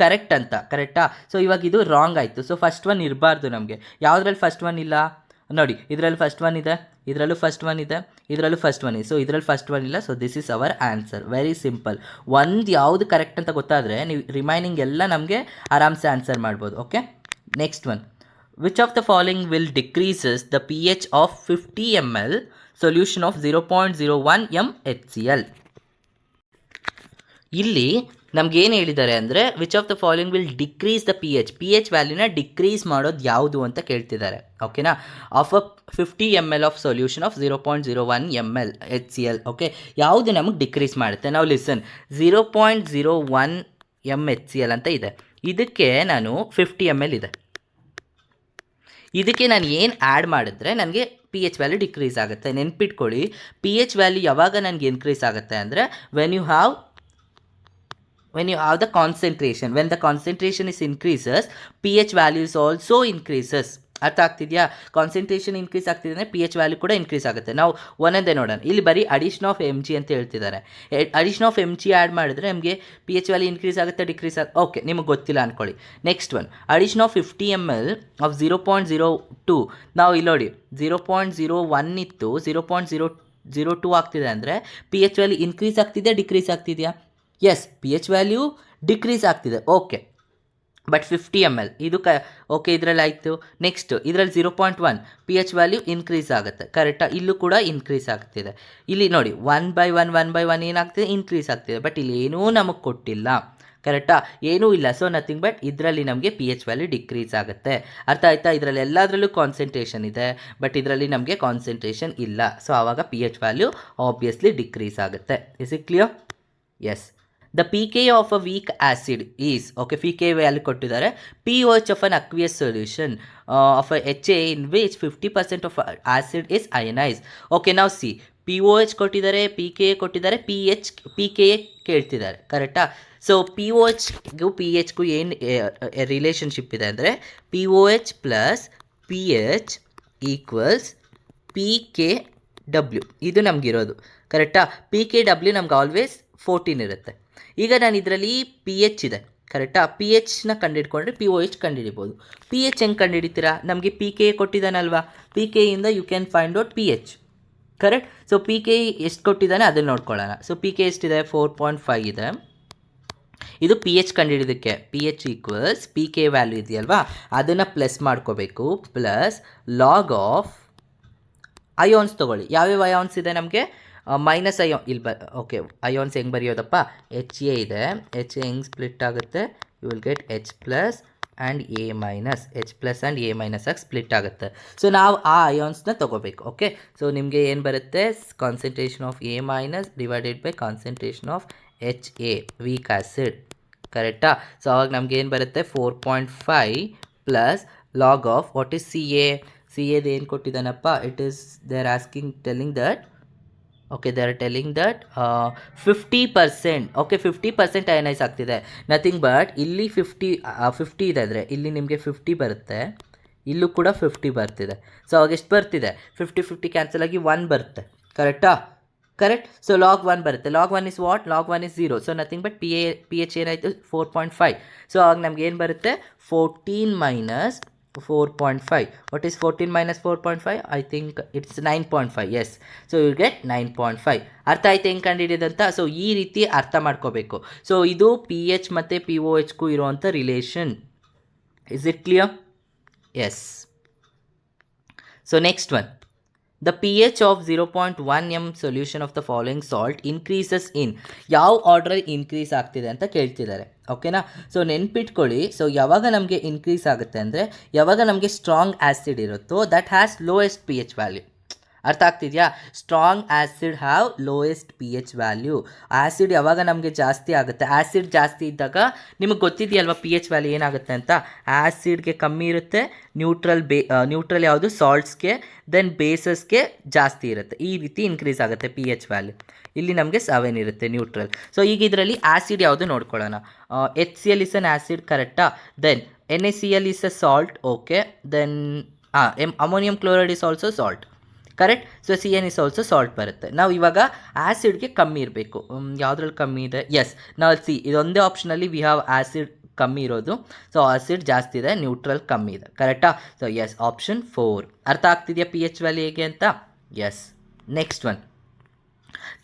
ಕರೆಕ್ಟ್ ಅಂತ, ಕರೆಕ್ಟಾ? ಸೊ ಇವಾಗ ಇದು ರಾಂಗ್ ಆಯಿತು. ಸೊ ಫಸ್ಟ್ ಒನ್ ಇರಬಾರ್ದು ನಮಗೆ. ಯಾವುದ್ರಲ್ಲಿ ಫಸ್ಟ್ ಒನ್ ಇಲ್ಲ ನೋಡಿ, ಇದರಲ್ಲಿ ಫಸ್ಟ್ ಒನ್ ಇದೆ, ಇದರಲ್ಲೂ ಫಸ್ಟ್ ಒನ್ ಇದೆ, ಇದರಲ್ಲೂ ಫಸ್ಟ್ ಒನ್ ಇದೆ. ಸೊ ಇದರಲ್ಲಿ ಫಸ್ಟ್ ಒನ್ ಇಲ್ಲ. So this is our answer. Very simple. ಒಂದು ಯಾವುದು ಕರೆಕ್ಟ್ ಅಂತ ಗೊತ್ತಾದರೆ ನೀವು ರಿಮೈನಿಂಗ್ ಎಲ್ಲ ನಮಗೆ ಆರಾಮ್ಸೆ ಆನ್ಸರ್ ಮಾಡ್ಬೋದು. Okay, next one, which of the following will decreases the pH of 50 ml solution of 0.01 mHCl. ಇಲ್ಲಿ ನಮ್ಗೇನು ಹೇಳಿದ್ದಾರೆ ಅಂದರೆ, which of the following will decrease the pH ವ್ಯಾಲ್ಯೂನ ಡಿಕ್ರೀಸ್ ಮಾಡೋದು ಯಾವುದು ಅಂತ ಕೇಳ್ತಿದ್ದಾರೆ. ಓಕೆನಾ? Of a 50 ml of solution of 0.01 mHCl. Okay, ಯಾವುದು ನಮಗೆ ಡಿಕ್ರೀಸ್ ಮಾಡುತ್ತೆ? ನಾವು ಲಿಸನ್, 0.01 mHCl ಅಂತ ಇದೆ. ಇದಕ್ಕೆ ನಾನು 50 ml ಇದೆ. ಇದಕ್ಕೆ ನಾನು ಏನು ಆ್ಯಡ್ ಮಾಡಿದ್ರೆ ನನಗೆ pH ವ್ಯಾಲ್ಯೂ ಡಿಕ್ರೀಸ್ ಆಗುತ್ತೆ. ನೆನ್ಪಿಟ್ಕೊಳ್ಳಿ, pH ವ್ಯಾಲ್ಯೂ ಯಾವಾಗ ನನಗೆ ಇನ್ಕ್ರೀಸ್ ಆಗುತ್ತೆ ಅಂದರೆ when you have the concentration, when the concentration is increases, pH value is also increases. ಅರ್ಥ ಆಗ್ತಿದೆಯಾ? ಕಾನ್ಸಂಟ್ರೇಷನ್ ಇನ್ಕ್ರೀಸ್ ಆಗ್ತಿದೆ ಅಂದರೆ ಪಿ ಎಚ್ ವ್ಯಾಲ್ಯೂ ಕೂಡ ಇನ್ಕ್ರೀಸ್ ಆಗುತ್ತೆ. ನಾವು ಒಂದೊಂದೇ ನೋಡೋಣ. ಇಲ್ಲಿ ಬರೀ ಅಡಿಷನ್ ಆಫ್ ಎಮ್ ಜಿ ಅಂತ ಹೇಳ್ತಿದ್ದಾರೆ. Addition of M G add ಮಾಡಿದ್ರೆ ನಮಗೆ ಪಿ ಎಚ್ ವ್ಯಾಲ್ಯೂ ಇನ್ಕ್ರೀಸ್ ಆಗುತ್ತೆ, ಡಿಕ್ರೀಸ್ ಆಗುತ್ತೆ. ಓಕೆ, ನಿಮಗೆ ಗೊತ್ತಿಲ್ಲ ಅಂದ್ಕೊಳ್ಳಿ. Next one, addition of 50 ml of 0.02. ನಾವು ಇಲ್ಲಿ ನೋಡಿ 0.01 ಇತ್ತು, 0.002 ಆಗ್ತಿದೆ ಅಂದರೆ ಪಿ ಎಚ್ ವ್ಯಾಲ್ಯೂ ಇನ್ಕ್ರೀಸ್ ಆಗ್ತಿದೆಯಾ, ಡಿಕ್ರೀಸ್ ಆಗ್ತಿದೆಯಾ? Yes, P H value decrease ಆಗ್ತಿದೆ. ಓಕೆ, ಬಟ್ 50 ml ಇದು ಓಕೆ, ಇದರಲ್ಲಿ ಆಯಿತು. ನೆಕ್ಸ್ಟ್ ಇದರಲ್ಲಿ 0.1 ಪಿ ಎಚ್ ವ್ಯಾಲ್ಯೂ ಇನ್ಕ್ರೀಸ್ ಆಗುತ್ತೆ, ಕರೆಕ್ಟಾ? ಇಲ್ಲೂ ಕೂಡ ಇನ್ಕ್ರೀಸ್ ಆಗ್ತಿದೆ. ಇಲ್ಲಿ ನೋಡಿ 1/1 ಏನಾಗ್ತಿದೆ, ಇನ್ಕ್ರೀಸ್ ಆಗ್ತಿದೆ. ಬಟ್ ಇಲ್ಲಿ ಏನೂ ನಮಗೆ ಕೊಟ್ಟಿಲ್ಲ, ಕರೆಕ್ಟಾ? ಏನೂ ಇಲ್ಲ. ಸೊ ನಥಿಂಗ್ ಬಟ್ ಇದರಲ್ಲಿ ನಮಗೆ ಪಿ ಎಚ್ ವ್ಯಾಲ್ಯೂ ಡಿಕ್ರೀಸ್ ಆಗುತ್ತೆ. ಅರ್ಥ ಆಯ್ತಾ? ಇದರಲ್ಲಿ ಎಲ್ಲದರಲ್ಲೂ ಕಾನ್ಸಂಟ್ರೇಷನ್ ಇದೆ, ಬಟ್ ಇದರಲ್ಲಿ ನಮಗೆ ಕಾನ್ಸಂಟ್ರೇಷನ್ ಇಲ್ಲ. ಸೊ ಆವಾಗ P H value obviously decrease ಆಗುತ್ತೆ. Is it clear? Yes. The pKa of a weak acid is, okay, pKa value ಕೊಟ್ಟಿದ್ದಾರೆ, pOH of an aqueous solution of a HA in which 50% of acid is ionized. Okay, now see, pOH ಕೊಟ್ಟಿದ್ದಾರೆ, pKa ಕೊಟ್ಟಿದ್ದಾರೆ, pKa ಕೇಳ್ತಿದ್ದಾರೆ, ಕರೆಕ್ಟಾ? So pOHಗೂ pHಗೂ ಏನು relationship ಇದೆ ಅಂದರೆ pOH plus pH equals pKw. ಇದು ನಮಗಿರೋದು, ಕರೆಕ್ಟಾ? pKw ನಮ್ಗೆ ಆಲ್ವೇಸ್ 14 ಇರುತ್ತೆ. ಈಗ ನಾನು ಇದರಲ್ಲಿ ಪಿ ಎಚ್ ಇದೆ, ಕರೆಕ್ಟಾ? ಪಿ ಎಚ್ನ ಕಂಡುಹಿಡ್ಕೊಂಡ್ರೆ ಪಿ ಒ ಎಚ್ ಕಂಡುಹಿಡಿಬೋದು. ಪಿ ಎಚ್ ಹೆಂಗೆ ಕಂಡುಹಿಡಿತೀರಾ? ನಮಗೆ ಪಿ ಕೆ ಕೊಟ್ಟಿದ್ದಾನಲ್ವಾ, ಪಿ ಕೆ ಇಂದ you can find out p h, correct? So p k ಎಷ್ಟು ಕೊಟ್ಟಿದ್ದಾನೆ ಅದನ್ನು ನೋಡ್ಕೊಳ್ಳೋಣ. ಸೊ ಪಿ ಕೆ ಎಷ್ಟಿದೆ? 4.5 ಇದೆ. ಇದು ಪಿ ಎಚ್ ಕಂಡುಹಿಡಿದಕ್ಕೆ P H equals P K value ಇದೆಯಲ್ವಾ, ಅದನ್ನು ಪ್ಲಸ್ ಮಾಡ್ಕೋಬೇಕು. ಪ್ಲಸ್ ಲಾಗ್ ಆಫ್ ಅಯೋನ್ಸ್ ತೊಗೊಳ್ಳಿ. ಯಾವ್ಯಾವ ಅಯೋನ್ಸ್ ಇದೆ ನಮಗೆ? ಮೈನಸ್ ಅಯೋನ್ ಇಲ್ಲಿ ಓಕೆ, ಅಯೋನ್ಸ್ ಹೆಂಗೆ ಬರೆಯೋದಪ್ಪ? ಎಚ್ ಎ ಇದೆ, ಎಚ್ ಎ ಹೆಂಗೆ ಸ್ಪ್ಲಿಟ್ ಆಗುತ್ತೆ? You will get h plus and a minus, h plus and a minus ಆಗಿ ಸ್ಪ್ಲಿಟ್ ಆಗುತ್ತೆ. ಸೊ ನಾವು ಆ ಅಯೋನ್ಸ್ನ ತೊಗೋಬೇಕು. ಓಕೆ, ಸೊ ನಿಮಗೆ ಏನು ಬರುತ್ತೆ? Concentration of a minus divided by concentration of h a weak acid, ಕರೆಕ್ಟಾ? ಸೊ ಅವಾಗ ನಮ್ಗೆ ಏನು ಬರುತ್ತೆ? 4.5 plus log of what is C A. C ಎದು ಏನು ಕೊಟ್ಟಿದ್ದಾನಪ್ಪ? It is they are asking telling that, okay, they are telling that 50%. Okay, 50% ionise ಆಗ್ತಿದೆ. Nothing but ಇಲ್ಲಿ 50 ಇದೆ ಅಂದರೆ ಇಲ್ಲಿ ನಿಮಗೆ 50 ಬರುತ್ತೆ, ಇಲ್ಲೂ ಕೂಡ 50 ಬರ್ತಿದೆ. ಸೊ ಅವಾಗ ಎಷ್ಟು ಬರ್ತಿದೆ? 50 ಕ್ಯಾನ್ಸಲ್ ಆಗಿ 1 ಬರುತ್ತೆ, ಕರೆಕ್ಟಾ? ಕರೆಕ್ಟ್. ಸೊ ಲಾಗ್ 1 ಬರುತ್ತೆ. Log 1 is what? Log 1 is 0. So nothing but P H ಏನಾಯಿತು? 4.5. ಸೊ ಆವಾಗ ನಮ್ಗೆ ಏನು ಬರುತ್ತೆ? 14 minus 4.5. What is 14 minus 4.5? I think it's 9.5. Yes. So you get 9.5. ಅರ್ಥ ಆಯ್ತು ಹೆಂಗೆ ಕಂಡುಹಿಡಿದಂತ? ಸೊ ಈ ರೀತಿ ಅರ್ಥ ಮಾಡ್ಕೋಬೇಕು. ಸೊ ಇದು ಪಿ ಎಚ್ ಮತ್ತು ಪಿ ಒ ಎಚ್ಗೂ ಇರುವಂಥ relation. Is it clear? Yes. So next one, the pH of 0.1 m solution of the following salt increases in, ಯಾವ ಆರ್ಡ್ರಲ್ಲಿ ಇನ್ಕ್ರೀಸ್ ಆಗ್ತಿದೆ ಅಂತ ಕೇಳ್ತಿದ್ದಾರೆ. ಓಕೆನಾ? ಸೊ ನೆನ್ಪಿಟ್ಕೊಳ್ಳಿ. ಸೊ ಯಾವಾಗ ನಮಗೆ ಇನ್ಕ್ರೀಸ್ ಆಗುತ್ತೆ ಅಂದರೆ ಯಾವಾಗ ನಮಗೆ ಸ್ಟ್ರಾಂಗ್ ಆ್ಯಸಿಡ್ ಇರುತ್ತೋ that has lowest P H value. ಅರ್ಥ ಆಗ್ತಿದೆಯಾ? Strong acid have lowest P H value. Acid ಯಾವಾಗ ನಮಗೆ ಜಾಸ್ತಿ ಆಗುತ್ತೆ, ಆ್ಯಸಿಡ್ ಜಾಸ್ತಿ ಇದ್ದಾಗ ನಿಮಗೆ ಗೊತ್ತಿದೆಯಲ್ವ ಪಿ ಎಚ್ ವ್ಯಾಲ್ಯೂ ಏನಾಗುತ್ತೆ ಅಂತ? ಆ್ಯಸಿಡ್ಗೆ ಕಮ್ಮಿ ಇರುತ್ತೆ, ನ್ಯೂಟ್ರಲ್ ಯಾವುದು? ಸಾಲ್ಟ್ಸ್ಗೆ, ದೆನ್ ಬೇಸಸ್ಗೆ ಜಾಸ್ತಿ ಇರುತ್ತೆ. ಈ ರೀತಿ ಇನ್ಕ್ರೀಸ್ ಆಗುತ್ತೆ ಪಿ ಎಚ್ ವ್ಯಾಲ್ಯೂ. ಇಲ್ಲಿ ನಮಗೆ 7 ಇರುತ್ತೆ ನ್ಯೂಟ್ರಲ್. ಸೊ ಈಗ ಇದರಲ್ಲಿ ಆ್ಯಸಿಡ್ ಯಾವುದು ನೋಡ್ಕೊಳ್ಳೋಣ. H C L is an acid, ಕರೆಕ್ಟಾ? Then N A C L is a salt, okay. Then ammonium chloride is also salt, correct. So C N is also salt ಬರುತ್ತೆ. ನಾವು ಇವಾಗ ಆ್ಯಸಿಡ್ಗೆ ಕಮ್ಮಿ ಇರಬೇಕು. ಯಾವುದ್ರಲ್ಲಿ ಕಮ್ಮಿ ಇದೆ? ಎಸ್, ನಾವು ಸಿ ಇದೊಂದೇ ಆಪ್ಷನಲ್ಲಿ ವಿ ಹ್ಯಾವ್ ಆ್ಯಸಿಡ್ ಕಮ್ಮಿ ಇರೋದು. ಸೊ ಆ್ಯಸಿಡ್ ಜಾಸ್ತಿ ಇದೆ, ನ್ಯೂಟ್ರಲ್ ಕಮ್ಮಿ ಇದೆ, ಕರೆಕ್ಟಾ? So yes, option 4. ಅರ್ಥ ಆಗ್ತಿದೆಯಾ ಪಿ ಎಚ್ ವ್ಯಾಲ್ಯೂ ಹೇಗೆ ಅಂತ? Yes. Next one,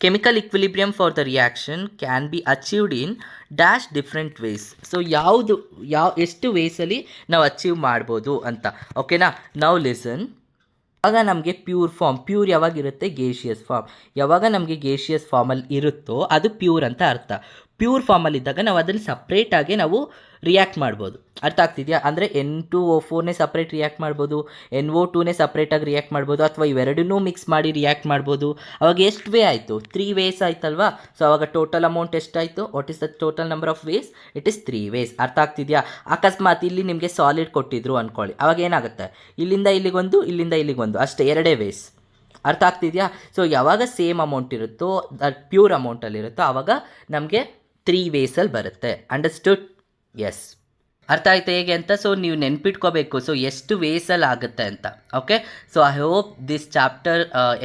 chemical equilibrium for the reaction can be achieved in dash different ways. So ಎಷ್ಟು ವೇಸಲ್ಲಿ ನಾವು ಅಚೀವ್ ಮಾಡ್ಬೋದು ಅಂತ. ಓಕೆನಾ? ನಾವು ಲಿಸನ್. ಆಗ ನಮಗೆ ಪ್ಯೂರ್ ಯಾವಾಗಿರುತ್ತೆ? Gaseous form. ಯಾವಾಗ ನಮಗೆ ಗೇಷಿಯಸ್ ಫಾರ್ಮಲ್ಲಿ ಇರುತ್ತೋ ಅದು ಪ್ಯೂರ್ ಅಂತ ಅರ್ಥ. ಪ್ಯೂರ್ ಫಾರ್ಮಲ್ಲಿದ್ದಾಗ ನಾವು ಅದನ್ನು ಸಪ್ರೇಟಾಗಿ ನಾವು ರಿಯಾಕ್ಟ್ ಮಾಡ್ಬೋದು. ಅರ್ಥ ಆಗ್ತಿದೆಯಾ? ಅಂದರೆ N2O4ನೇ ಸಪ್ರೇಟ್ ರಿಯಾಕ್ಟ್ ಮಾಡ್ಬೋದು, NO2ನೇ ಸಪ್ರೇಟಾಗಿ ರಿಯಾಕ್ಟ್ ಮಾಡ್ಬೋದು, ಅಥವಾ ಇವೆರಡನ್ನೂ ಮಿಕ್ಸ್ ಮಾಡಿ ರಿಯಾಕ್ಟ್ ಮಾಡ್ಬೋದು. ಅವಾಗ ಎಷ್ಟು ವೇ ಆಯಿತು? 3 ವೇಸ್ ಆಯ್ತಲ್ವಾ? ಸೊ ಅವಾಗ ಟೋಟಲ್ ಅಮೌಂಟ್ ಎಷ್ಟಾಯಿತು? What is the total number of ways? It is 3 ways. ಅರ್ಥ ಆಗ್ತಿದೆಯಾ? ಅಕಸ್ಮಾತ್ ಇಲ್ಲಿ ನಿಮಗೆ ಸಾಲಿಡ್ ಕೊಟ್ಟಿದ್ರು ಅಂದ್ಕೊಳ್ಳಿ, ಅವಾಗ ಏನಾಗುತ್ತೆ? ಇಲ್ಲಿಂದ ಇಲ್ಲಿಗೊಂದು, ಇಲ್ಲಿಂದ ಇಲ್ಲಿಗೊಂದು, ಅಷ್ಟೇ 2 ವೇಸ್. ಅರ್ಥ ಆಗ್ತಿದೆಯಾ? ಸೊ ಯಾವಾಗ ಸೇಮ್ ಅಮೌಂಟ್ ಇರುತ್ತೋ, ಪ್ಯೂರ್ ಅಮೌಂಟಲ್ಲಿರುತ್ತೋ ಆವಾಗ ನಮಗೆ 3 ವೇಸಲ್ಲಿ ಬರುತ್ತೆ. ಅಂಡರ್ಸ್ಟುಡ್? ಎಸ್. ಅರ್ಥ ಆಯ್ತಾ ಹೇಗೆ ಅಂತ? ಸೊ ನೀವು ನೆನ್ಪಿಟ್ಕೋಬೇಕು, ಸೊ ಎಷ್ಟು ವೇಸಲ್ಲಿ ಆಗುತ್ತೆ ಅಂತ. Okay, so I hope this chapter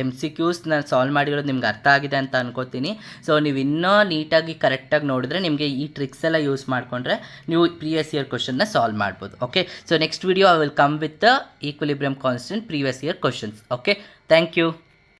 MCQs ನಾನು ಸಾಲ್ವ್ ಮಾಡಿರೋದು ನಿಮ್ಗೆ ಅರ್ಥ ಆಗಿದೆ ಅಂತ ಅನ್ಕೋತೀನಿ. ಸೊ ನೀವು ಇನ್ನೂ ನೀಟಾಗಿ ಕರೆಕ್ಟಾಗಿ ನೋಡಿದ್ರೆ ನಿಮಗೆ ಈ ಟ್ರಿಕ್ಸ್ ಎಲ್ಲ ಯೂಸ್ ಮಾಡಿಕೊಂಡ್ರೆ ನೀವು ಪ್ರೀವಿಯಸ್ ಇಯರ್ ಕ್ವಶನ್ನ ಸಾಲ್ವ್ ಮಾಡ್ಬೋದು. Okay, so next video I will come with the equilibrium constant previous year questions. Okay, thank you.